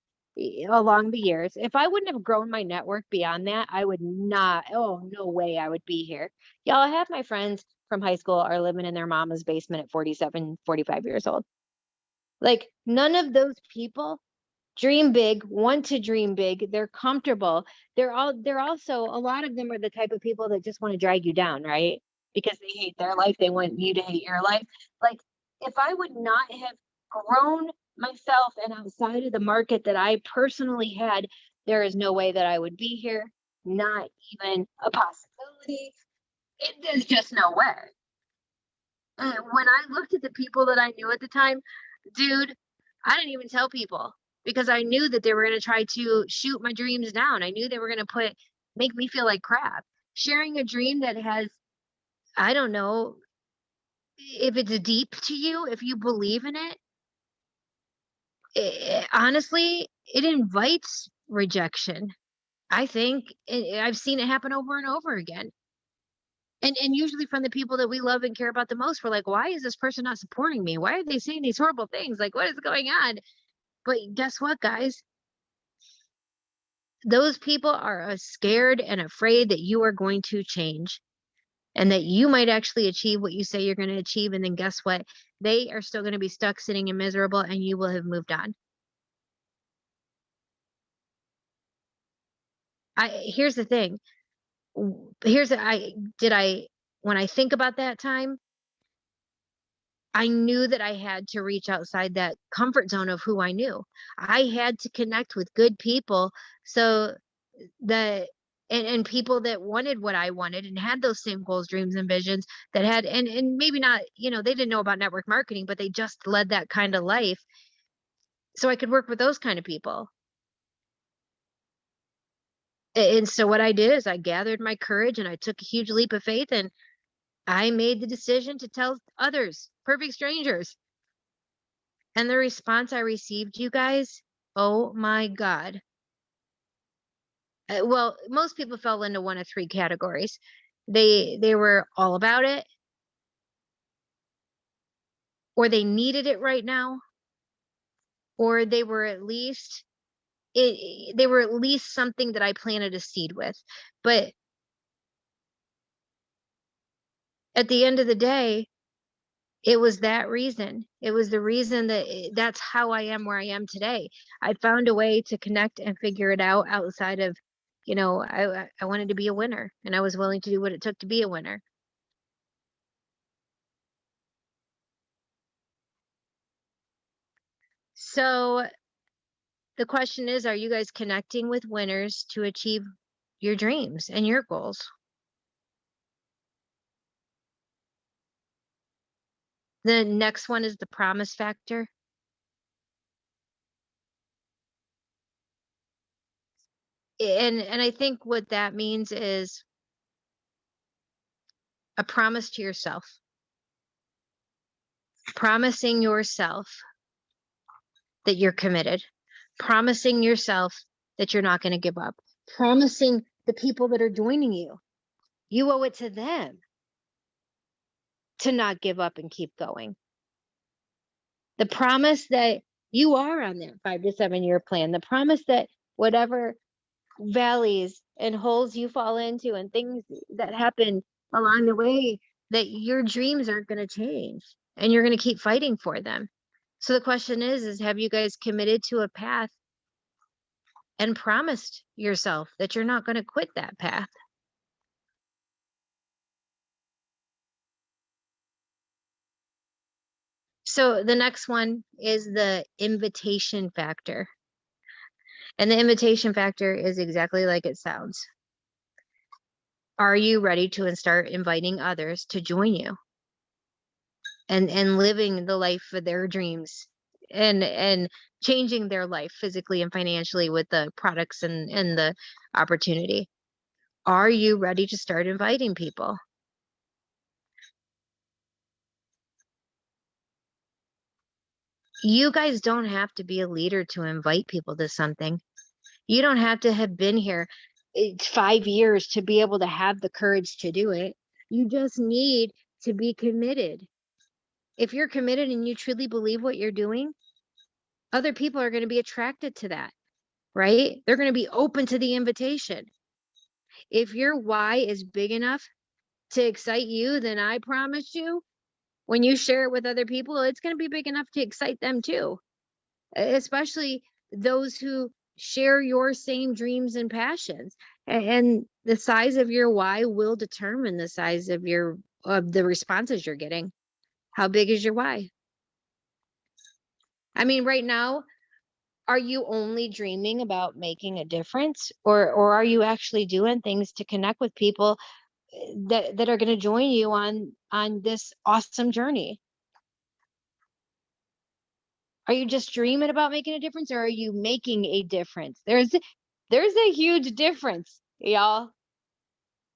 along the years. If I wouldn't have grown my network beyond that, I would not, oh, no way I would be here. Y'all, half my friends from high school are living in their mama's basement at 47, 45 years old. Like, none of those people dream big, want to dream big. They're comfortable. They're also, a lot of them are the type of people that just want to drag you down, right? Because they hate their life. They want you to hate your life. Like, if I would not have grown myself and outside of the market that I personally had, there is no way that I would be here. Not even a possibility. There's just no way. And when I looked at the people that I knew at the time, dude, I didn't even tell people because I knew that they were going to try to shoot my dreams down. I knew they were going to make me feel like crap. Sharing a dream that has, I don't know, if it's deep to you, if you believe in it, honestly, it invites rejection. I think I've seen it happen over and over again. And usually from the people that we love and care about the most, we're like, why is this person not supporting me? Why are they saying these horrible things? Like, what is going on? But guess what, guys? Those people are scared and afraid that you are going to change and that you might actually achieve what you say you're going to achieve. And then guess what? They are still going to be stuck sitting and miserable and you will have moved on. Here's the thing. When I think about that time, I knew that I had to reach outside that comfort zone of who I knew. I had to connect with good people so that and people that wanted what I wanted and had those same goals, dreams, and visions that had and maybe not, they didn't know about network marketing, but they just led that kind of life. So I could work with those kind of people. And so what I did is I gathered my courage and I took a huge leap of faith and I made the decision to tell others, perfect strangers. And the response I received, you guys, oh my God. Well, most people fell into one of three categories. They were all about it, or they needed it right now, or they were at least something that I planted a seed with. But at the end of the day, it was that reason. It was the reason that's how I am where I am today. I found a way to connect and figure it out outside of, I wanted to be a winner and I was willing to do what it took to be a winner. So the question is, are you guys connecting with winners to achieve your dreams and your goals? The next one is the promise factor. And I think what that means is a promise to yourself. Promising yourself that you're committed. Promising yourself that you're not going to give up. Promising the people that are joining you. You owe it to them to not give up and keep going. The promise that you are on that 5 to 7 year plan, the promise that whatever valleys and holes you fall into and things that happen along the way, that your dreams aren't going to change and you're going to keep fighting for them. So the question is have you guys committed to a path and promised yourself that you're not going to quit that path? So the next one is the invitation factor. And the invitation factor is exactly like it sounds. Are you ready to start inviting others to join you and living the life of their dreams and changing their life physically and financially with the products and the opportunity? Are you ready to start inviting people? You guys don't have to be a leader to invite people to something. You don't have to have been here 5 years to be able to have the courage to do it. You just need to be committed. If you're committed and you truly believe what you're doing, other people are going to be attracted to that, right? They're going to be open to the invitation. If your why is big enough to excite you, then I promise you, when you share it with other people, it's going to be big enough to excite them too, especially those who share your same dreams and passions. And the size of your why will determine the size of the responses you're getting. How big is your why? I mean, right now, are you only dreaming about making a difference, or are you actually doing things to connect with people that are going to join you on this awesome journey? Are you just dreaming about making a difference, or are you making a difference? There's a huge difference, y'all.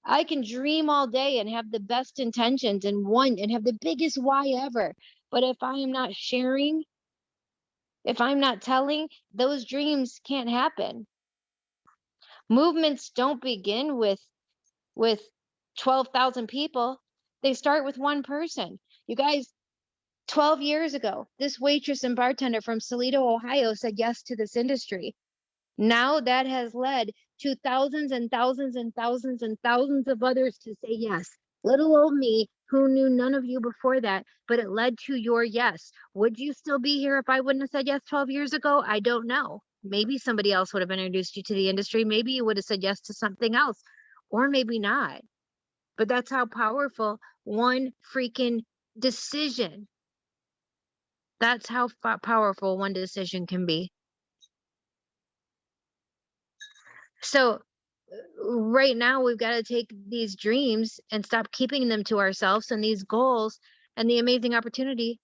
I can dream all day and have the best intentions and have the biggest why ever, but if I am not sharing, if I'm not telling, those dreams can't happen. Movements don't begin with 12,000 people. They start with one person. You guys, 12 years ago, this waitress and bartender from Toledo, Ohio said yes to this industry. Now that has led to thousands and thousands and thousands and thousands of others to say yes. Little old me who knew none of you before that, but it led to your yes. Would you still be here if I wouldn't have said yes 12 years ago? I don't know. Maybe somebody else would have introduced you to the industry. Maybe you would have said yes to something else, or maybe not. But that's how powerful one freaking decision. That's how powerful one decision can be. So right now we've got to take these dreams and stop keeping them to ourselves and these goals and the amazing opportunity,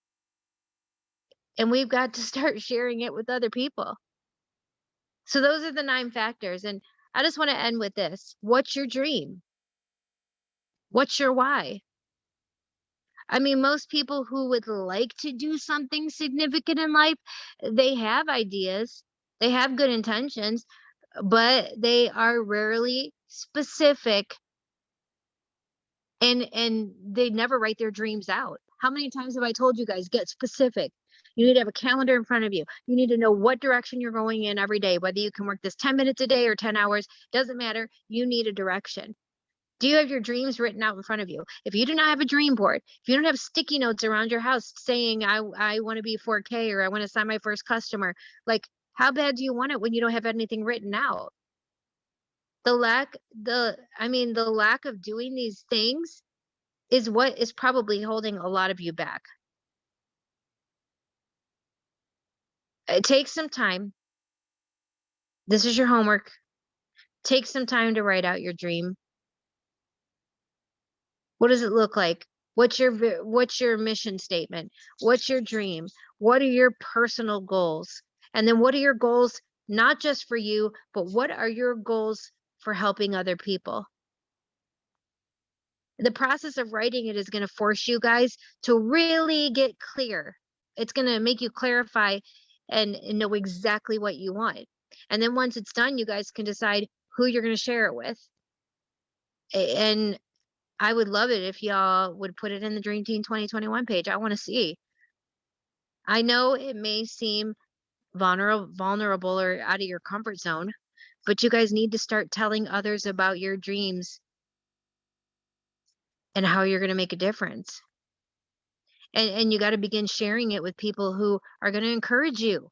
and we've got to start sharing it with other people. So those are the 9 factors, and I just want to end with this. What's your dream? What's your why? I mean, most people who would like to do something significant in life, they have ideas, they have good intentions, but they are rarely specific, and they never write their dreams out. How many times have I told you guys, get specific? You need to have a calendar in front of you. You need to know what direction you're going in every day, whether you can work this 10 minutes a day or 10 hours, doesn't matter. You need a direction. Do you have your dreams written out in front of you? If you do not have a dream board, if you don't have sticky notes around your house saying, I want to be 4K, or I want to sign my first customer, like, how bad do you want it when you don't have anything written out? The lack of doing these things is what is probably holding a lot of you back. Take some time. This is your homework. Take some time to write out your dream. What does it look like? What's your mission statement? What's your dream? What are your personal goals? And then what are your goals, not just for you, but what are your goals for helping other people? The process of writing it is going to force you guys to really get clear. It's going to make you clarify and know exactly what you want. And then once it's done, you guys can decide who you're going to share it with. And I would love it if y'all would put it in the Dream Team 2021 page. I want to see. I know it may seem vulnerable or out of your comfort zone, but you guys need to start telling others about your dreams and how you're going to make a difference. And you got to begin sharing it with people who are going to encourage you.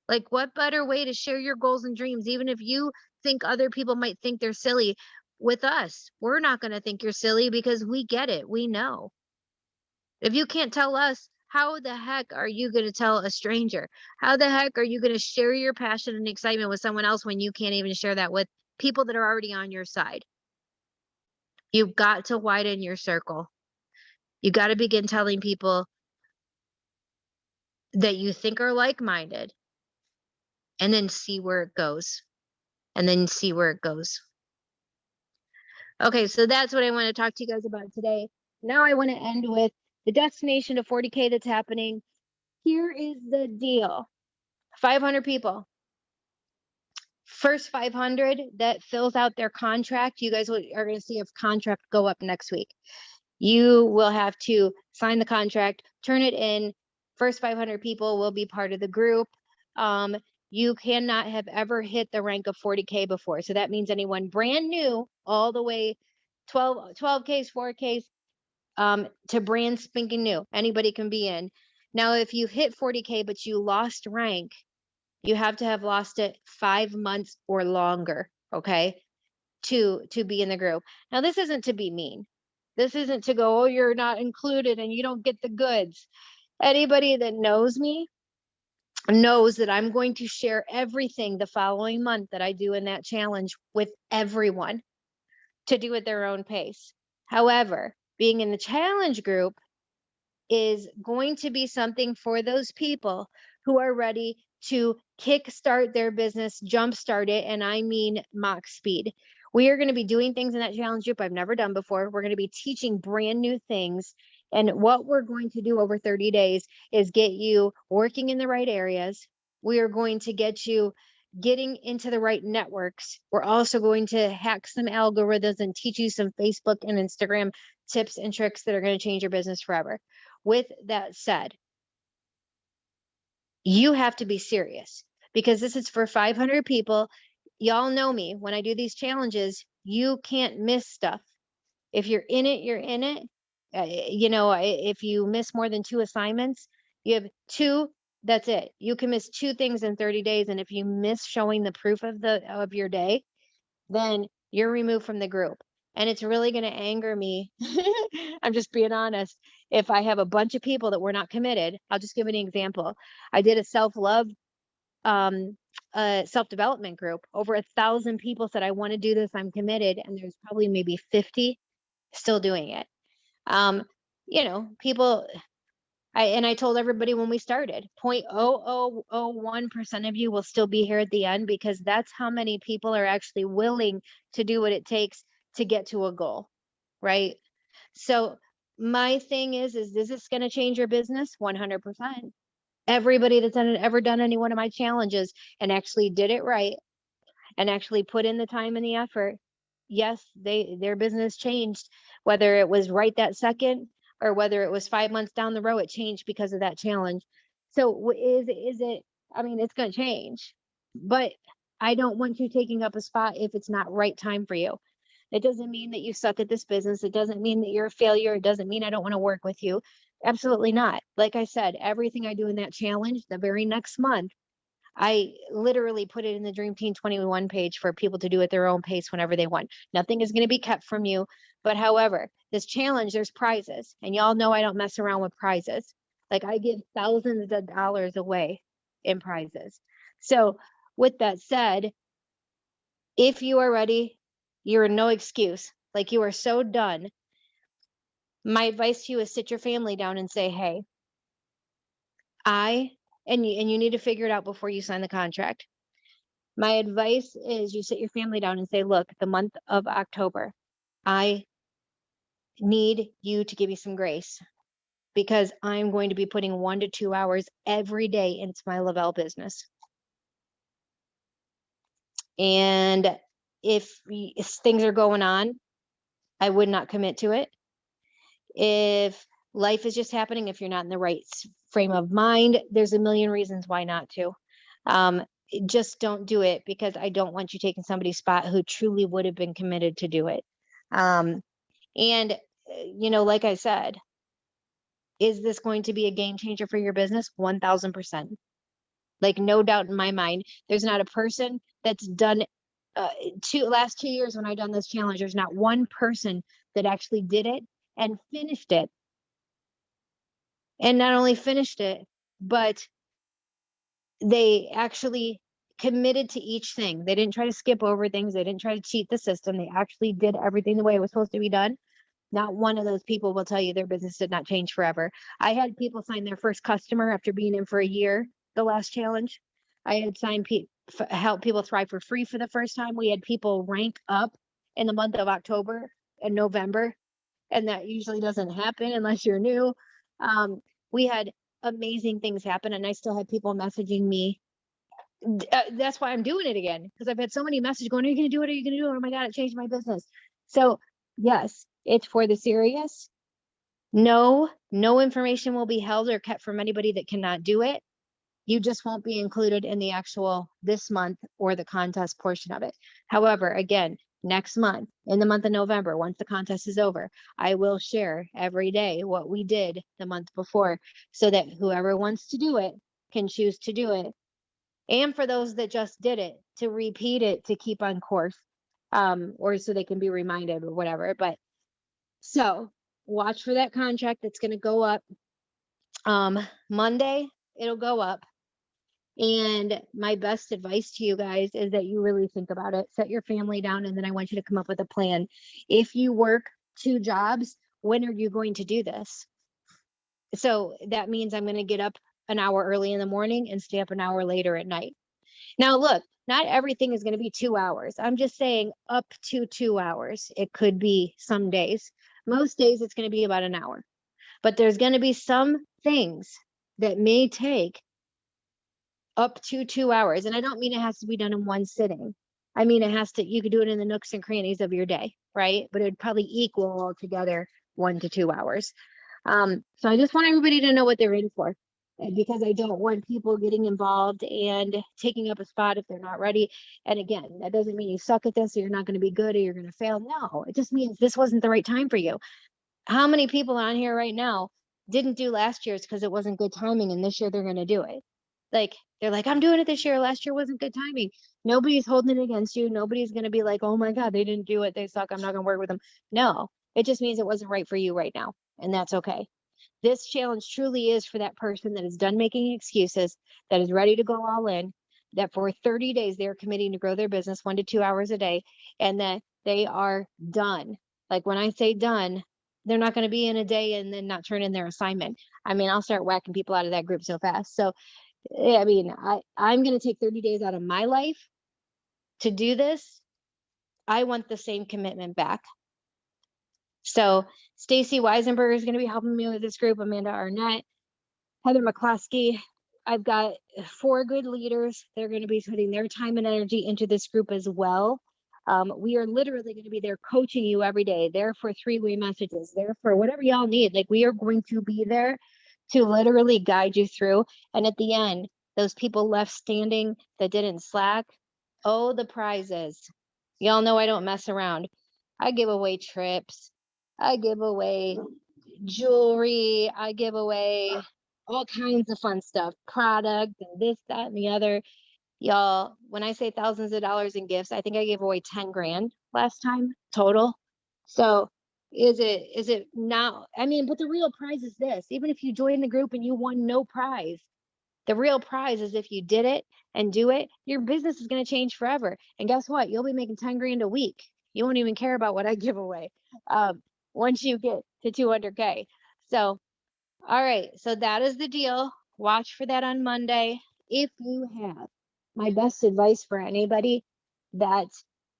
Like, what better way to share your goals and dreams, even if you think other people might think they're silly? With us, we're not going to think you're silly because we get it. We know. If you can't tell us, how the heck are you going to tell a stranger? How the heck are you going to share your passion and excitement with someone else when you can't even share that with people that are already on your side? You've got to widen your circle. You got to begin telling people that you think are like-minded, and then see where it goes. And then see where it goes. Okay, so that's what I want to talk to you guys about today. Now I want to end with the destination to 40K that's happening. Here is the deal. 500 people. First 500 that fills out their contract, you guys are going to see a contract go up next week. You will have to sign the contract, turn it in. First 500 people will be part of the group. You cannot have ever hit the rank of 40K before. So that means anyone brand new, all the way 12Ks, 4Ks, to brand spanking new. Anybody can be in. Now, if you hit 40K, but you lost rank, you have to have lost it 5 months or longer, okay, to be in the group. Now, this isn't to be mean. This isn't to go, oh, you're not included and you don't get the goods. Anybody that knows me knows that I'm going to share everything the following month that I do in that challenge with everyone to do at their own pace. However, being in the challenge group is going to be something for those people who are ready to kickstart their business, jumpstart it, and I mean mock speed. We are going to be doing things in that challenge group I've never done before. We're going to be teaching brand new things. And what we're going to do over 30 days is get you working in the right areas. We are going to get you getting into the right networks. We're also going to hack some algorithms and teach you some Facebook and Instagram tips and tricks that are going to change your business forever. With that said, you have to be serious because this is for 500 people. Y'all know me. When I do these challenges, you can't miss stuff. If you're in it, you're in it. If you miss more than 2 assignments, you have 2, that's it. You can miss 2 things in 30 days. And if you miss showing the proof of your day, then you're removed from the group. And it's really going to anger me. I'm just being honest. If I have a bunch of people that were not committed, I'll just give an example. I did a self-love, self-development group. Over 1,000 people said, I want to do this. I'm committed. And there's probably maybe 50 still doing it. People, I told everybody when we started, 0.0001% of you will still be here at the end because that's how many people are actually willing to do what it takes to get to a goal, right? So my thing is this going to change your business? 100%. Everybody that's ever done any one of my challenges and actually did it right and actually put in the time and the effort, yes, their business changed, whether it was right that second or whether it was 5 months down the road, it changed because of that challenge. So is it, I mean, it's going to change, but I don't want you taking up a spot if it's not right time for you. It doesn't mean that you suck at this business. It doesn't mean that you're a failure. It doesn't mean I don't want to work with you. Absolutely not. Like I said, everything I do in that challenge, the very next month, I literally put it in the Dream Team 21 page for people to do at their own pace whenever they want. Nothing is going to be kept from you. But however, this challenge, there's prizes. And y'all know I don't mess around with prizes. Like I give thousands of dollars away in prizes. So with that said, if you are ready, you're no excuse. Like you are so done. My advice to you is sit your family down and say, hey, and you need to figure it out before you sign the contract. My advice is you sit your family down and say, look, the month of October, I need you to give me some grace because I'm going to be putting 1 to 2 hours every day into my Lavelle business. And if things are going on I would not commit to it. If life is just happening, if you're not in the right frame of mind, there's a million reasons why not to. Just don't do it, because I don't want you taking somebody's spot who truly would have been committed to do it. And, like I said, is this going to be a game changer for your business? 1000%. Like, no doubt in my mind. There's not a person that's done last 2 years when I've done this challenge, there's not one person that actually did it and finished it. And not only finished it, but they actually committed to each thing. They didn't try to skip over things. They didn't try to cheat the system. They actually did everything the way it was supposed to be done. Not one of those people will tell you their business did not change forever. I had people sign their first customer after being in for a year, the last challenge. I had signed help people thrive for free for the first time. We had people rank up in the month of October and November, and that usually doesn't happen unless you're new. We had amazing things happen, and I still had people messaging me. That's why I'm doing it again, because I've had so many messages going, are you going to do it? Are you going to do it? Oh my God, it changed my business. So yes, it's for the serious. No information will be held or kept from anybody that cannot do it. You just won't be included in the actual this month or the contest portion of it. However, again, next month, in the month of November, once the contest is over, I will share every day what we did the month before, so that whoever wants to do it can choose to do it. And for those that just did it, to repeat it, to keep on course, or so they can be reminded or whatever. But so watch for that contract that's going to go up. Monday, it'll go up. And my best advice to you guys is that you really think about it, set your family down, and then I want you to come up with a plan. If you work 2 jobs, when are you going to do this? So that means I'm going to get up an hour early in the morning and stay up an hour later at night. Now, look, not everything is going to be 2 hours. I'm just saying up to 2 hours. It could be some days. Most days it's going to be about an hour. But there's going to be some things that may take up to 2 hours. And I don't mean it has to be done in one sitting. I mean, you could do it in the nooks and crannies of your day, right? But it would probably equal altogether 1 to 2 hours. So I just want everybody to know what they're in for, because I don't want people getting involved and taking up a spot if they're not ready. And again, that doesn't mean you suck at this or you're not going to be good or you're going to fail. No, it just means this wasn't the right time for you. How many people on here right now didn't do last year's because it wasn't good timing, and this year they're going to do it? Like, they're like, I'm doing it this year. Last year wasn't good timing. Nobody's holding it against you. Nobody's going to be like, oh my God, they didn't do it. They suck. I'm not going to work with them. No, it just means it wasn't right for you right now. And that's okay. This challenge truly is for that person that is done making excuses, that is ready to go all in, that for 30 days they're committing to grow their business 1 to 2 hours a day, and that they are done. Like, when I say done, they're not going to be in a day and then not turn in their assignment. I mean, I'll start whacking people out of that group so fast. So, I mean, I'm going to take 30 days out of my life to do this. I want the same commitment back. So Stacy Weisenberger is going to be helping me with this group, Amanda Arnett, Heather McCloskey. I've got 4 good leaders. They're going to be putting their time and energy into this group as well. We are literally going to be there coaching you every day, there for 3-way messages, there for whatever y'all need. Like, we are going to be there to literally guide you through. And at the end, those people left standing that didn't slack, oh, the prizes. Y'all know I don't mess around. I give away trips. I give away jewelry. I give away all kinds of fun stuff, product and this, that, and the other. Y'all, when I say thousands of dollars in gifts, I think I gave away 10 grand last time total. So is it not? I mean, but the real prize is this. Even if you join the group and you won no prize, the real prize is if you did it and do it, your business is going to change forever. And guess what? You'll be making 10 grand a week. You won't even care about what I give away once you get to 200K. So, all right. So that is the deal. Watch for that on Monday. If you have my best advice for anybody that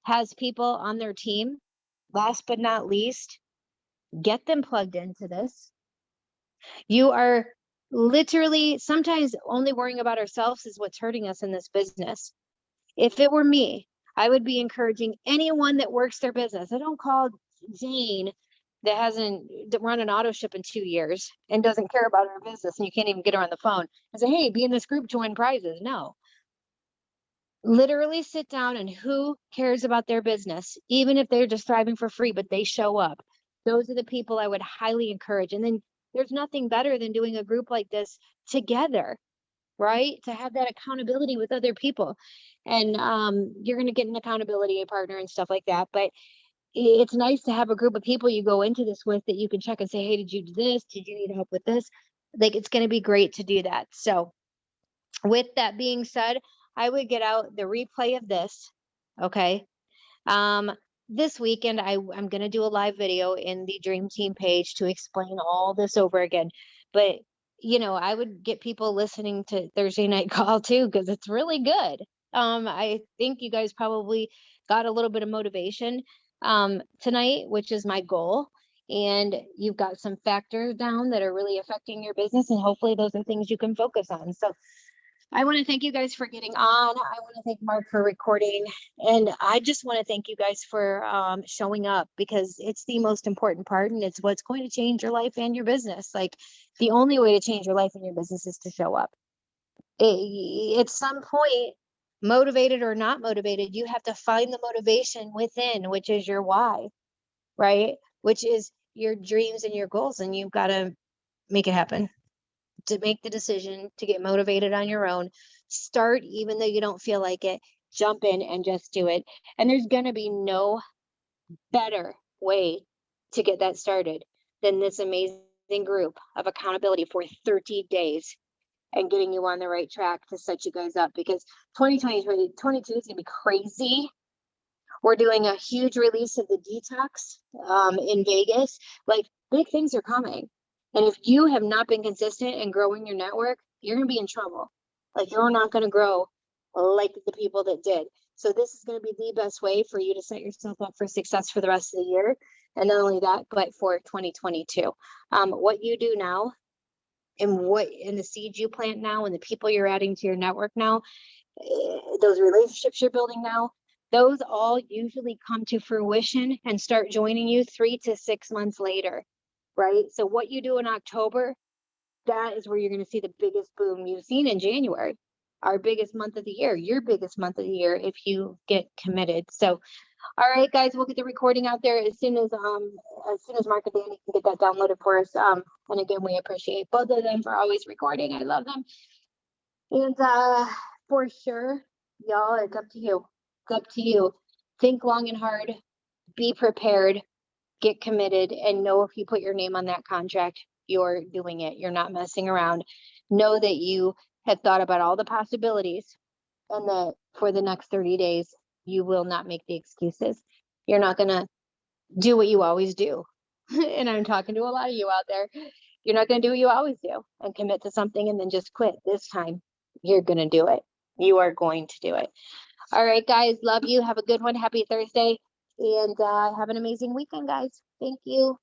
has people on their team, last but not least, get them plugged into this. You are literally sometimes only worrying about ourselves is what's hurting us in this business. If it were me, I would be encouraging anyone that works their business. I don't call Jane that hasn't run an auto ship in 2 years and doesn't care about her business, and you can't even get her on the phone and say, hey, be in this group to win prizes. No, literally sit down, and who cares about their business, even if they're just thriving for free, but they show up. Those are the people I would highly encourage. And then there's nothing better than doing a group like this together, right? To have that accountability with other people. And you're going to get an accountability partner and stuff like that. But it's nice to have a group of people you go into this with that you can check and say, hey, did you do this? Did you need help with this? Like, it's going to be great to do that. So with that being said, I would get out the replay of this. Okay. Um, this weekend, I'm going to do a live video in the Dream Team page to explain all this over again. But, I would get people listening to Thursday Night Call too, because it's really good. I think you guys probably got a little bit of motivation tonight, which is my goal. And you've got some factors down that are really affecting your business. And hopefully those are things you can focus on. So I want to thank you guys for getting on. I want to thank Mark for recording. And I just want to thank you guys for showing up, because it's the most important part, and it's what's going to change your life and your business. Like, the only way to change your life and your business is to show up. At some point, motivated or not motivated, you have to find the motivation within, which is your why, right? Which is your dreams and your goals, and you've got to make it happen. To make the decision to get motivated on your own, start even though you don't feel like it, jump in and just do it. And there's going to be no better way to get that started than this amazing group of accountability for 30 days and getting you on the right track to set you guys up, because 2022 is going to be crazy. We're doing a huge release of the detox in Vegas. Like, big things are coming. And if you have not been consistent in growing your network, you're going to be in trouble. Like, you're not going to grow like the people that did. So this is going to be the best way for you to set yourself up for success for the rest of the year. And not only that, but for 2022. What you do now, and the seeds you plant now, and the people you're adding to your network now, those relationships you're building now, those all usually come to fruition and start joining you 3 to 6 months later, right? So what you do in October, that is where you're going to see the biggest boom. You've seen in January, our biggest month of the year, your biggest month of the year, if you get committed. So, all right, guys, we'll get the recording out there as soon as Mark and Danny can get that downloaded for us. And again, we appreciate both of them for always recording. I love them. And for sure, y'all, it's up to you. It's up to you. Think long and hard, be prepared, get committed, and know if you put your name on that contract, you're doing it. You're not messing around. Know that you have thought about all the possibilities, and that for the next 30 days, you will not make the excuses. You're not going to do what you always do. And I'm talking to a lot of you out there. You're not going to do what you always do and commit to something and then just quit. This time, you're going to do it. You are going to do it. All right, guys. Love you. Have a good one. Happy Thursday. And have an amazing weekend, guys. Thank you.